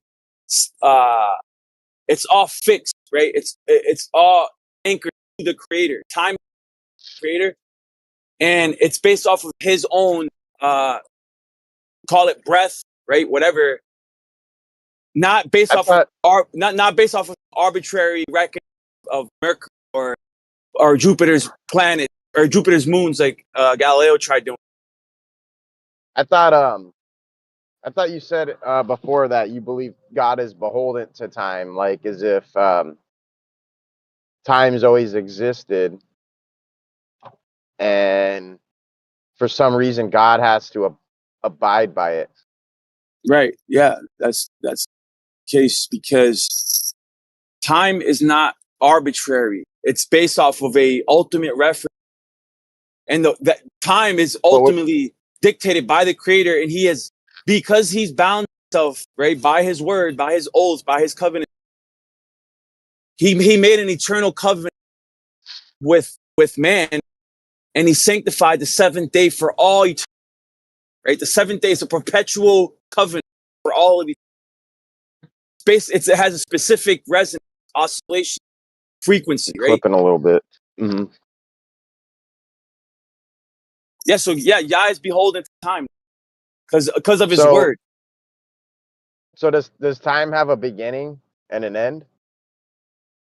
Speaker 2: it's all fixed, right? It's all anchored to the Creator, time Creator, and it's based off of his own call it breath, right? Whatever. Not based
Speaker 5: I
Speaker 2: off
Speaker 5: thought
Speaker 2: of not based off of arbitrary record of Mercury or Jupiter's planet or Jupiter's moons like Galileo tried doing.
Speaker 5: I thought I thought you said before that you believe God is beholden to time, like as if time's always existed, and for some reason God has to abide by it.
Speaker 2: Right. Yeah. That's the case because time is not arbitrary. It's based off of a ultimate reference, and that time is ultimately dictated by the Creator, and he has because he's bound himself right by his word, by his oaths, by his covenant. He made an eternal covenant with man, and he sanctified the seventh day for all eternity. Right, the seventh day is a perpetual covenant for all of eternity. It has a specific resonance, oscillation, frequency. Right.
Speaker 5: Clipping a little bit. Mm-hmm.
Speaker 2: Yeah. So yeah, Yah is beholden to time because of his
Speaker 5: So
Speaker 2: word.
Speaker 5: so does time have a beginning and an end,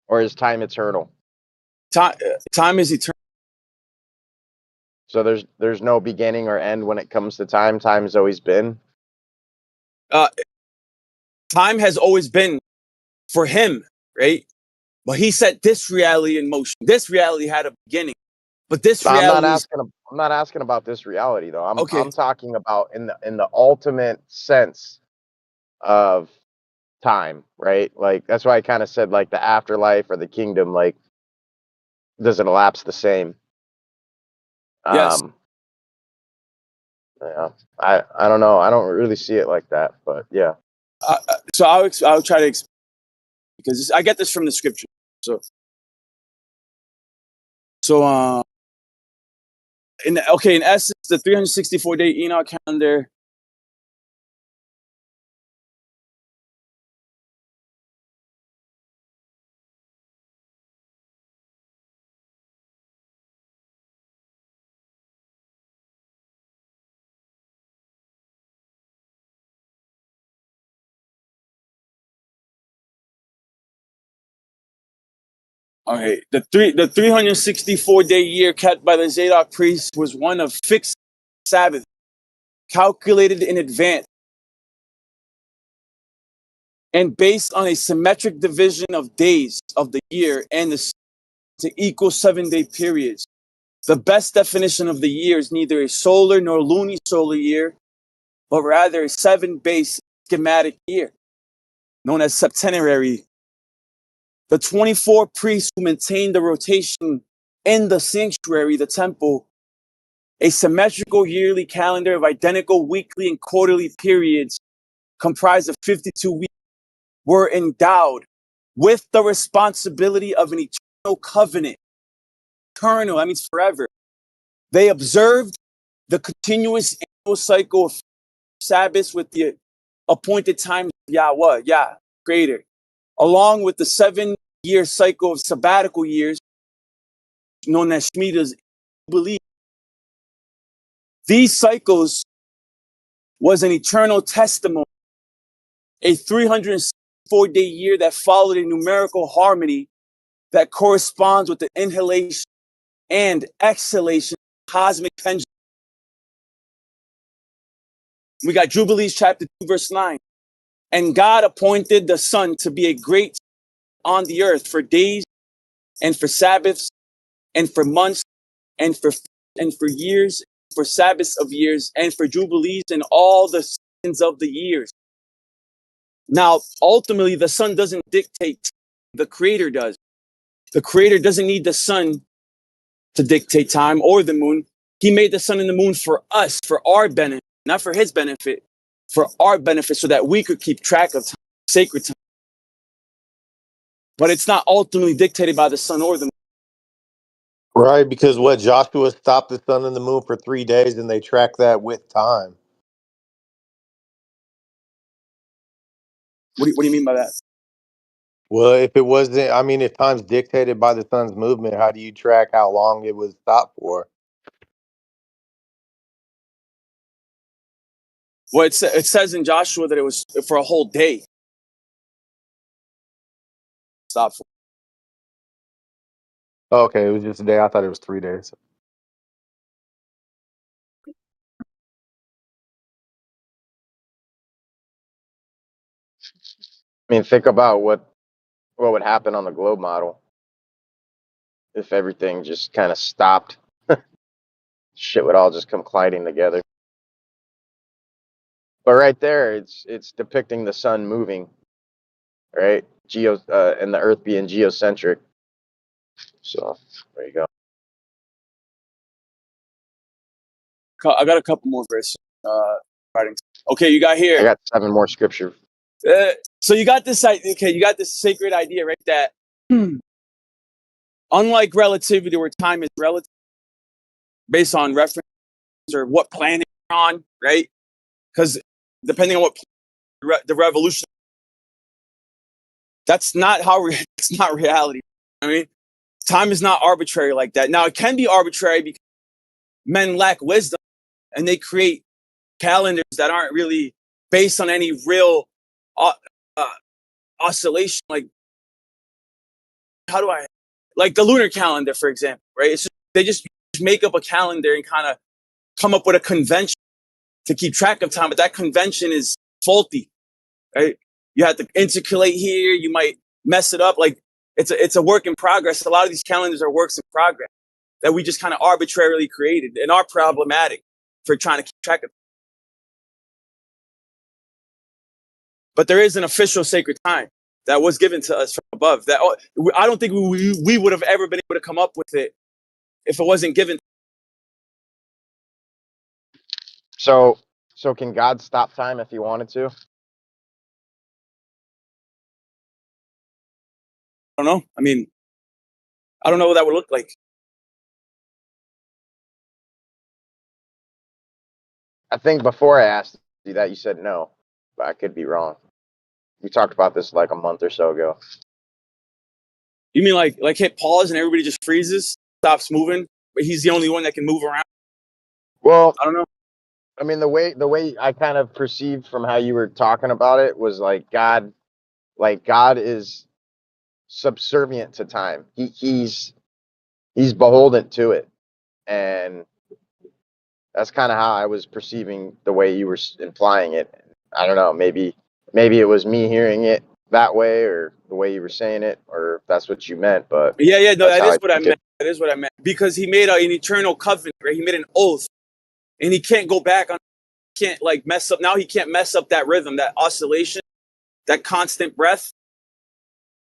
Speaker 5: or is time eternal?
Speaker 2: Time is eternal.
Speaker 5: So there's no beginning or end when it comes to time. Time's always been.
Speaker 2: Time has always been for him, right? But he set this reality in motion. This reality had a beginning, but this
Speaker 5: I'm not
Speaker 2: reality is
Speaker 5: asking. I'm not asking about this reality though.
Speaker 2: okay.
Speaker 5: I'm talking about in the ultimate sense of time, right? Like that's why I kind of said like the afterlife or the kingdom. Like, does it elapse the same?
Speaker 2: Yes.
Speaker 5: Yeah, I don't know. I don't really see it like that, but yeah.
Speaker 2: So I'll try to explain because I get this from the scripture. So in essence, the 364-day Enoch calendar. Okay, the 364-day year kept by the Zadok priest was one of fixed Sabbath, calculated in advance, and based on a symmetric division of days of the year and to equal 7-day periods. The best definition of the year is neither a solar nor lunisolar year, but rather a 7-base schematic year, known as septenary. The 24 priests who maintained the rotation in the sanctuary, the temple, a symmetrical yearly calendar of identical weekly and quarterly periods comprised of 52 weeks, were endowed with the responsibility of an eternal covenant. Eternal, that means forever. They observed the continuous annual cycle of Sabbaths with the appointed times of Yahweh, Creator, along with the 7 year cycle of sabbatical years, known as Shemitahs, believe these cycles was an eternal testimony, a 364-day year that followed a numerical harmony that corresponds with the inhalation and exhalation of cosmic pendulum. We got Jubilees chapter 2, verse 9. And God appointed the sun to be a great on the earth for days and for Sabbaths and for months and for years, for Sabbaths of years and for Jubilees and all the seasons of the years. Now, ultimately, the sun doesn't dictate, the Creator does. The Creator doesn't need the sun to dictate time or the moon. He made the sun and the moon for us, for our benefit, not for his benefit, for our benefit, so that we could keep track of time, sacred time. But it's not ultimately dictated by the sun or the moon.
Speaker 6: Right, because what Joshua stopped the sun and the moon for 3 days, and they track that with time.
Speaker 2: What do you mean by that?
Speaker 6: Well, if it wasn't, I mean, if time's dictated by the sun's movement, how do you track how long it was stopped for?
Speaker 2: Well, it says in Joshua that it was for a whole day. Stop for.
Speaker 6: Okay, it was just a day. I thought it was 3 days.
Speaker 5: I mean, think about what would happen on the globe model if everything just kind of stopped. Shit would all just come colliding together. But right there, it's depicting the sun moving, right? And the Earth being geocentric. So there you go.
Speaker 2: I got a couple more verses. Writing. Okay, you got here.
Speaker 5: I got 7 more scripture.
Speaker 2: So you got this. Okay, you got this sacred idea, right? That unlike relativity, where time is relative, based on reference or what planet you're on, right? Because depending on what the revolution, that's not how it's not reality. I mean, time is not arbitrary like that. Now it can be arbitrary because men lack wisdom and they create calendars that aren't really based on any real oscillation. Like, like the lunar calendar, for example, right? They just make up a calendar and kind of come up with a convention to keep track of time, but that convention is faulty, right? You have to intercalate here. You might mess it up. Like it's a work in progress. A lot of these calendars are works in progress that we just kind of arbitrarily created and are problematic for trying to keep track of. But there is an official sacred time that was given to us from above. That I don't think we would have ever been able to come up with it if it wasn't given.
Speaker 5: So can God stop time if he wanted to?
Speaker 2: I don't know. I mean, I don't know what that would look like.
Speaker 5: I think before I asked you that, you said no, but I could be wrong. We talked about this like a month or so ago.
Speaker 2: You mean like hit pause and everybody just freezes, stops moving, but he's the only one that can move around?
Speaker 5: Well,
Speaker 2: I don't know.
Speaker 5: I mean, the way I kind of perceived from how you were talking about it was like God is subservient to time. He's beholden to it, and that's kind of how I was perceiving the way you were implying it. I don't know, maybe it was me hearing it that way, or the way you were saying it, or if that's what you meant. But
Speaker 2: yeah, no, that is what I meant. That is what I meant, because he made an eternal covenant, right? He made an oath, and he can't go back on. Can't like mess up. Now he can't mess up that rhythm, that oscillation, that constant breath,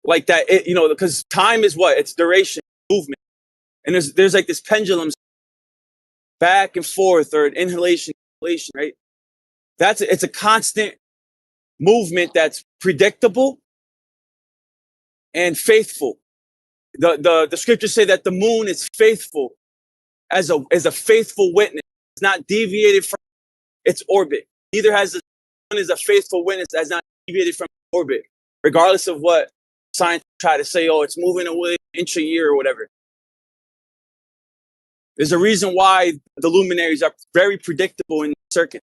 Speaker 2: like that. Because time is what? It's duration, movement, and there's like this pendulum back and forth, or inhalation, exhalation, right? It's a constant movement that's predictable and faithful. The scriptures say that the moon is faithful as a faithful witness. It's not deviated from its orbit. Neither has the sun is a faithful witness that has not deviated from its orbit, regardless of what science try to say, oh, it's moving away an inch a year or whatever. There's a reason why the luminaries are very predictable in the circuit.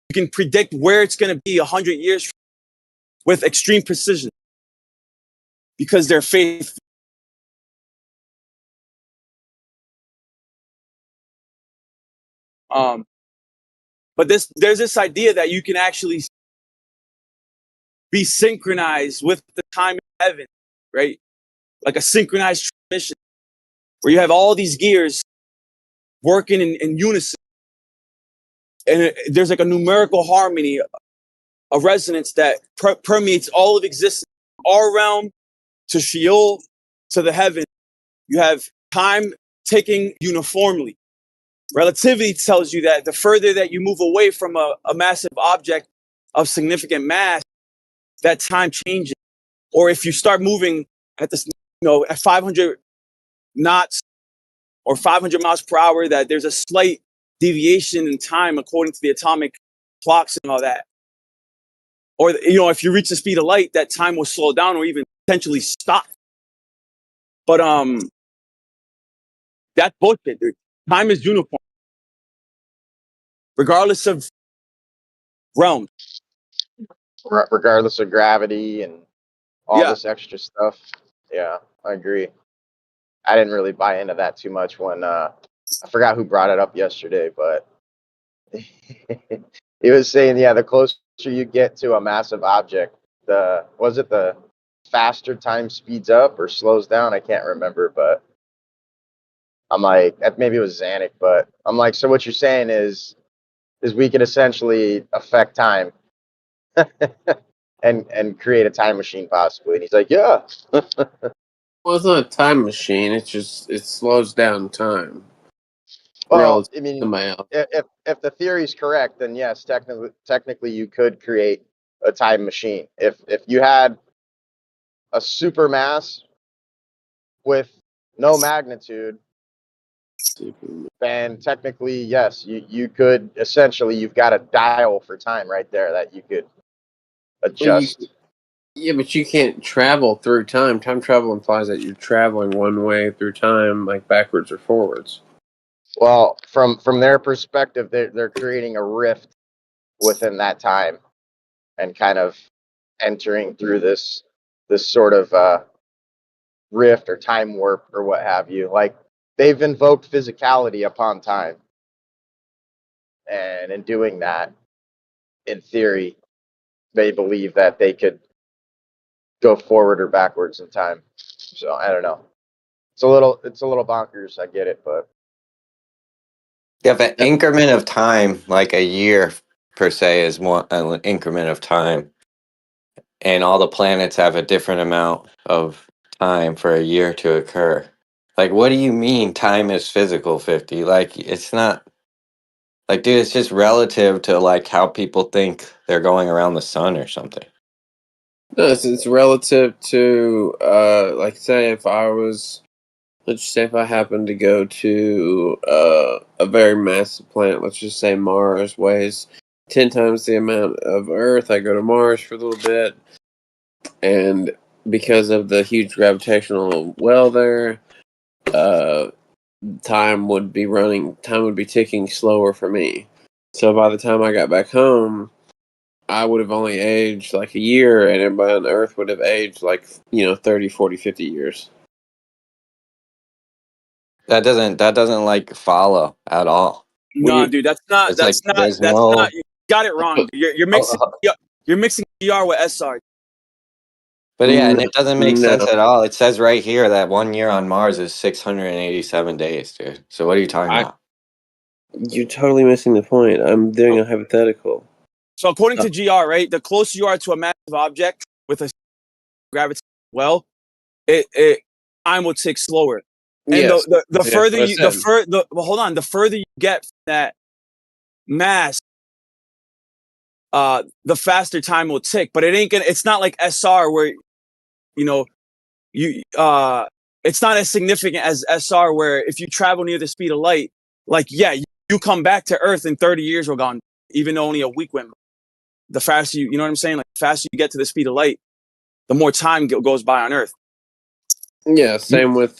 Speaker 2: You can predict where it's going to be 100 years from with extreme precision because they're faithful. But there's this idea that you can actually be synchronized with the time in heaven, right? Like a synchronized transmission where you have all these gears working in unison. And there's like a numerical harmony, a resonance that permeates all of existence, our realm to Sheol, to the heaven. You have time ticking uniformly. Relativity tells you that the further that you move away from a massive object of significant mass, that time changes. Or if you start moving at this, at 500 knots or 500 miles per hour, that there's a slight deviation in time according to the atomic clocks and all that. Or, if you reach the speed of light, that time will slow down or even potentially stop. But that's bullshit, dude. Time is uniform, regardless of realm.
Speaker 5: Regardless of gravity and all this extra stuff. Yeah, I agree. I didn't really buy into that too much when I forgot who brought it up yesterday, but he was saying, the closer you get to a massive object, the faster time speeds up or slows down? I can't remember, but I'm like, maybe it was Zanuck, but I'm like, so what you're saying is we can essentially affect time and create a time machine possibly. And he's like, yeah.
Speaker 7: Well, it's not a time machine. It slows down time.
Speaker 5: Well, I mean, if the theory is correct, then yes, technically you could create a time machine. If you had a supermass with no magnitude, then technically, yes, you could essentially, you've got a dial for time right there that you could adjust.
Speaker 7: Yeah, but you can't travel through time. Time travel implies that you're traveling one way through time, like backwards or forwards.
Speaker 5: Well, from their perspective, they're creating a rift within that time and kind of entering through this sort of rift or time warp or what have you. Like, they've invoked physicality upon time. And in doing that, in theory, they believe that they could go forward or backwards in time. So I don't know. It's a little bonkers. I get it, but
Speaker 4: yeah, the increment of time, like a year per se, is an increment of time, and all the planets have a different amount of time for a year to occur. Like, what do you mean time is physical, 50? Like, it's not. Like, dude, it's just relative to like how people think they're going around the sun or something.
Speaker 7: No, it's relative to like, say if let's just say if I happened to go to a very massive planet, let's just say Mars weighs 10 times the amount of Earth. I go to Mars for a little bit, and because of the huge gravitational well there, time would be ticking slower for me. So by the time I got back home, I would have only aged like a year, and everybody on Earth would have aged like 30, 40, 50 years.
Speaker 4: That doesn't like follow at all.
Speaker 2: No, dude, that's not. You got it wrong. You're mixing. You're mixing GR with SR.
Speaker 4: But yeah, and it doesn't make sense at all. It says right here that 1 year on Mars is 687 days, dude. So what are you talking about?
Speaker 7: You're totally missing the point. I'm doing a hypothetical.
Speaker 2: So according to GR, right, the closer you are to a massive object with a gravity well, it time will tick slower. And
Speaker 7: yes,
Speaker 2: the further you the further you get from that mass, the faster time will tick. But it's not like SR where it's not as significant as SR where if you travel near the speed of light, like you come back to Earth in 30 years we're gone, even though only a week went by. The faster you know what I'm saying? Like the faster you get to the speed of light, the more time goes by on Earth.
Speaker 7: Yeah, same with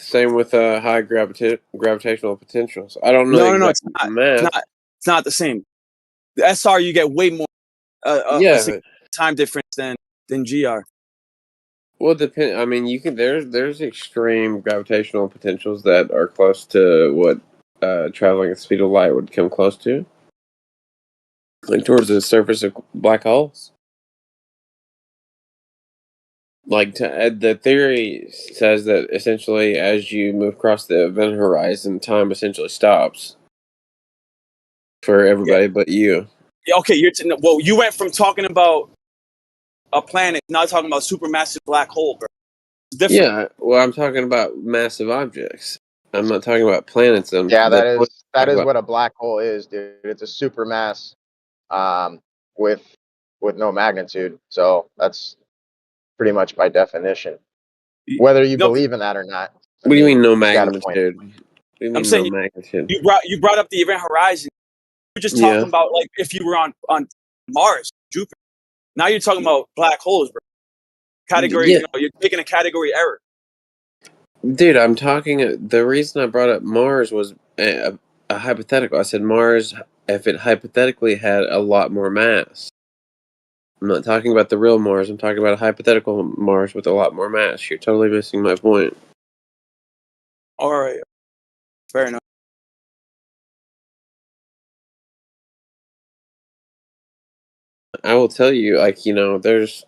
Speaker 7: high gravitational potentials. I don't know the
Speaker 2: No,
Speaker 7: exact
Speaker 2: it's not.
Speaker 7: math.
Speaker 2: It's not the same. The SR, you get way more
Speaker 7: Yeah,
Speaker 2: time difference than GR.
Speaker 7: well, depend. I mean, you can. There's extreme gravitational potentials that are close to what traveling at the speed of light would come close to, like towards the surface of black holes. Like the theory says that essentially, as you move across the event horizon, time essentially stops for everybody but you.
Speaker 2: Yeah, okay, you went from talking about a planet, now talking about supermassive black hole, bro. It's different.
Speaker 7: Yeah, well, I'm talking about massive objects. I'm not talking about planets.
Speaker 5: Yeah, that is what a black hole is, dude. It's a supermass with no magnitude. So that's pretty much by definition. Whether you believe in that or not.
Speaker 7: What do you mean no
Speaker 5: he's got a point.
Speaker 7: magnitude? What do you mean
Speaker 2: saying
Speaker 7: no magnitude?
Speaker 2: you brought up the event horizon. You're just talking about like if you were on Mars, Jupiter. Now you're talking about black holes, bro. Category, you're taking a category error.
Speaker 7: Dude, I'm talking. The reason I brought up Mars was a hypothetical. I said Mars, if it hypothetically had a lot more mass. I'm not talking about the real Mars. I'm talking about a hypothetical Mars with a lot more mass. You're totally missing my point.
Speaker 2: All right, fair enough.
Speaker 7: I will tell you, there's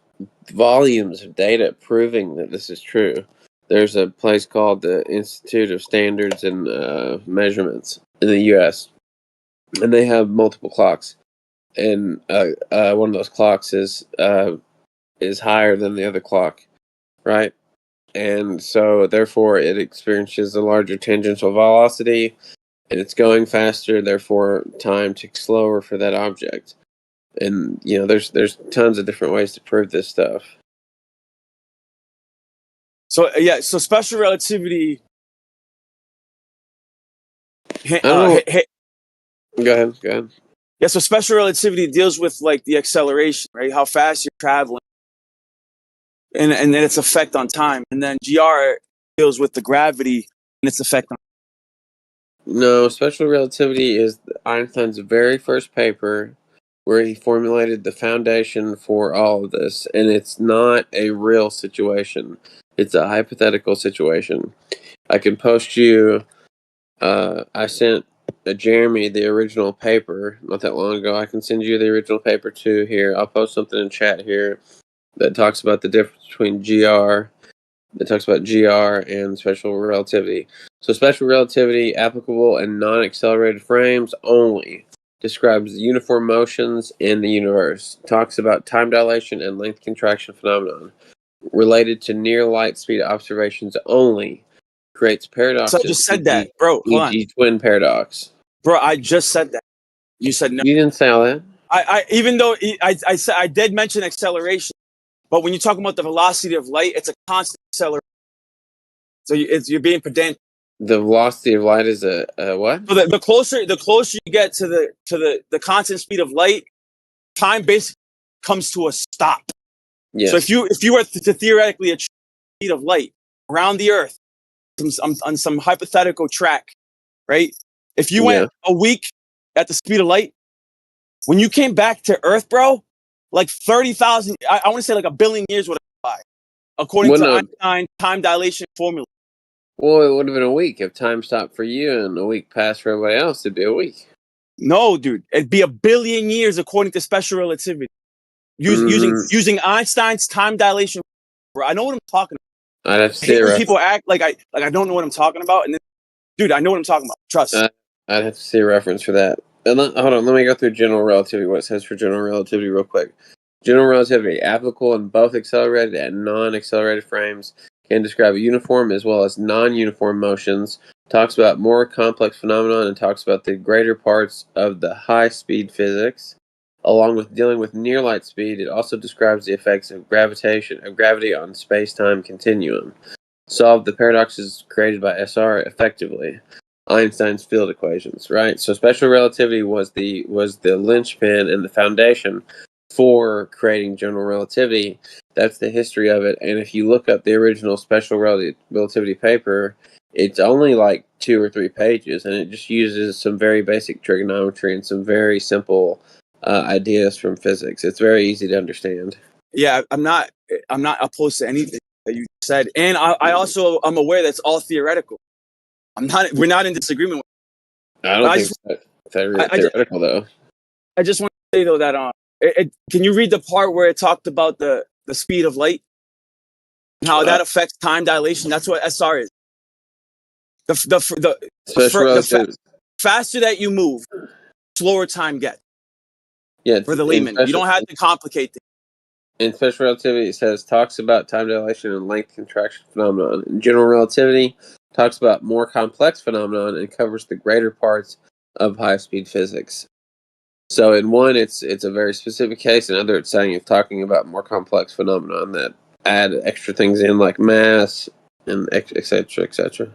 Speaker 7: volumes of data proving that this is true. There's a place called the Institute of Standards and Measurements in the U.S., and they have multiple clocks, and one of those clocks is higher than the other clock, right? And so, therefore, it experiences a larger tangential velocity, and it's going faster. Therefore, time ticks slower for that object. And there's tons of different ways to prove this stuff.
Speaker 2: So so special relativity.
Speaker 7: Go ahead.
Speaker 2: Yeah, so special relativity deals with like the acceleration, right? How fast you're traveling, and then its effect on time. And then GR deals with the gravity and its effect on.
Speaker 7: No, special relativity is Einstein's very first paper where he formulated the foundation for all of this, and it's not a real situation. It's a hypothetical situation. I can post you. I sent Jeremy the original paper not that long ago. I can send you the original paper too here. I'll post something in chat here that talks about the difference between GR. That talks about GR and special relativity. So special relativity, applicable in non-accelerated frames only, describes uniform motions in the universe. Talks about time dilation and length contraction phenomenon. Related to near light speed observations only. Creates paradoxes.
Speaker 2: So I just said that, bro. Hold on.
Speaker 7: Twin paradox.
Speaker 2: Bro, I just said that. You said no.
Speaker 7: You didn't say all that.
Speaker 2: I even though I said I did mention acceleration, but when you're talking about the velocity of light, it's a constant acceleration. So you're being pedantic.
Speaker 7: The velocity of light is a what?
Speaker 2: So the closer you get to the constant speed of light, time basically comes to a stop. Yes. So if you were to theoretically achieve the speed of light around the Earth on some hypothetical track, right? If you went a week at the speed of light, when you came back to Earth, bro, like 30,000, I want to say like 1 billion years would have died, according to Einstein time dilation formula.
Speaker 7: Well, it would have been a week if time stopped for you and a week passed for everybody else. It'd be a week.
Speaker 2: No, dude, it'd be 1 billion years according to special relativity. Using Einstein's time dilation, bro. I know what I'm talking about.
Speaker 7: I'd have to see it.
Speaker 2: People act like I don't know what I'm talking about, and then, dude, I know what I'm talking about. Trust.
Speaker 7: I'd have to see a reference for that. Hold on, let me go through general relativity. What it says for general relativity, real quick. General relativity, applicable in both accelerated and non-accelerated frames, can describe uniform as well as non-uniform motions. Talks about more complex phenomenon and talks about the greater parts of the high-speed physics. Along with dealing with near light speed, it also describes the effects of gravity on space-time continuum. Solve the paradoxes created by SR effectively. Einstein's field equations, right? So special relativity was the linchpin and the foundation for creating general relativity. That's the history of it. And if you look up the original special relativity paper, it's only like 2 or 3 pages, and it just uses some very basic trigonometry and some very simple ideas from physics. It's very easy to understand.
Speaker 2: Yeah, I'm not opposed to anything that you said, and I'm aware that's all theoretical. We're not in disagreement.
Speaker 7: I don't think it's theoretical though.
Speaker 2: I just want to say though that can you read the part where it talked about the speed of light and how that affects time dilation? That's what SR is. The faster that you move, slower time gets.
Speaker 7: Yeah,
Speaker 2: for the layman, you don't have to complicate things.
Speaker 7: In special relativity, it talks about time dilation and length contraction phenomenon. In general relativity, talks about more complex phenomenon and covers the greater parts of high-speed physics. So in one, it's a very specific case. In another, it's talking about more complex phenomenon that add extra things in, like mass and etc. etc.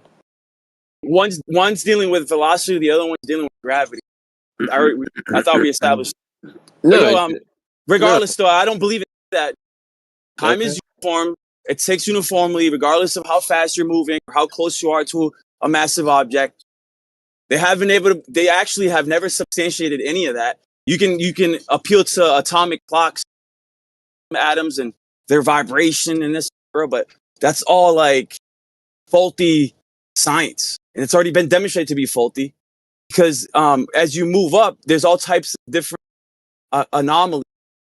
Speaker 2: One's dealing with velocity, the other one's dealing with gravity. I thought we established.
Speaker 7: No,
Speaker 2: regardless, though, I don't believe in that. Time is uniform. It takes uniformly, regardless of how fast you're moving or how close you are to a massive object. They actually have never substantiated any of that. You can appeal to atomic clocks, atoms, and their vibration in this world, but that's all like faulty science, and it's already been demonstrated to be faulty because as you move up, there's all types of different anomalies,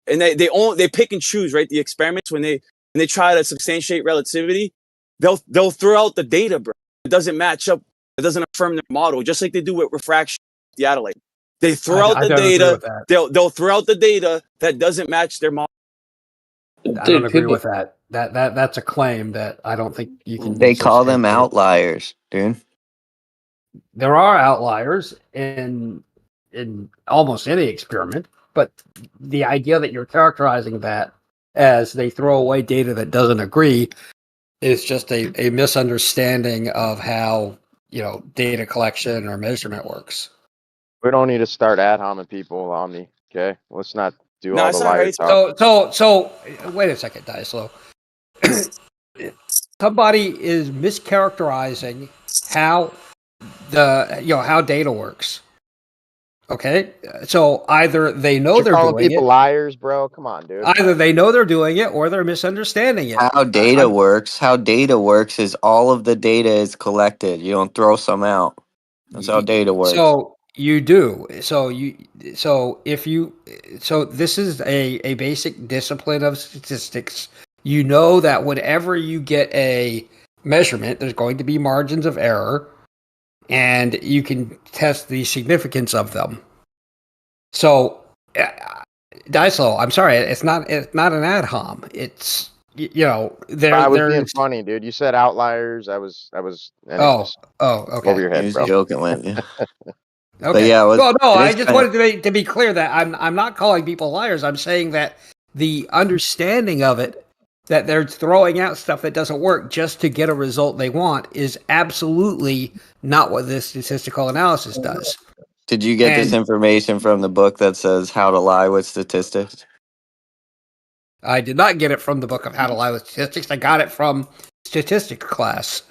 Speaker 2: and they pick and choose, right? The experiments when they try to substantiate relativity, they'll throw out the data, bro. It doesn't match up. It doesn't affirm their model, just like they do with refraction, the Adelaide. They throw out the data. They'll throw out the data that doesn't match their model.
Speaker 8: I don't agree with that. That's a claim that I don't think you can.
Speaker 4: They call them outliers, dude.
Speaker 8: There are outliers in almost any experiment, but the idea that you're characterizing that as they throw away data that doesn't agree is just a misunderstanding of how data collection or measurement works.
Speaker 5: We don't need to start ad homing people on me. Okay, let's not do all the liars talk.
Speaker 8: So wait a second, Dyslo. Somebody is mischaracterizing how how data works. Okay, so either they know they're doing
Speaker 5: people liars, bro. Come on, dude.
Speaker 8: Either they know they're doing it, or they're misunderstanding it.
Speaker 4: How data works is all of the data is collected. You don't throw some out. That's how data works.
Speaker 8: So you do. So this is a basic discipline of statistics. You know that whenever you get a measurement, there's going to be margins of error, and you can test the significance of them. So, Dyslo, I'm sorry, it's not an ad hom. It's
Speaker 5: I was being funny, dude. You said outliers. I was.
Speaker 8: Okay.
Speaker 5: Over your head,
Speaker 4: He was
Speaker 5: bro.
Speaker 4: joking, man. Yeah.
Speaker 8: Okay.
Speaker 4: But yeah,
Speaker 8: I just wanted to be clear that I'm not calling people liars. I'm saying that the understanding of it, that they're throwing out stuff that doesn't work just to get a result they want, is absolutely not what this statistical analysis does.
Speaker 4: Did you get this information from the book that says How to Lie with Statistics?
Speaker 8: I did not get it from the book of How to Lie with Statistics. I got it from statistics class.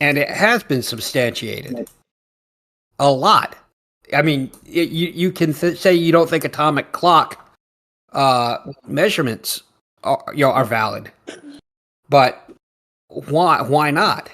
Speaker 8: And it has been substantiated a lot. I mean, you can say you don't think atomic clock measurements are valid, but why not?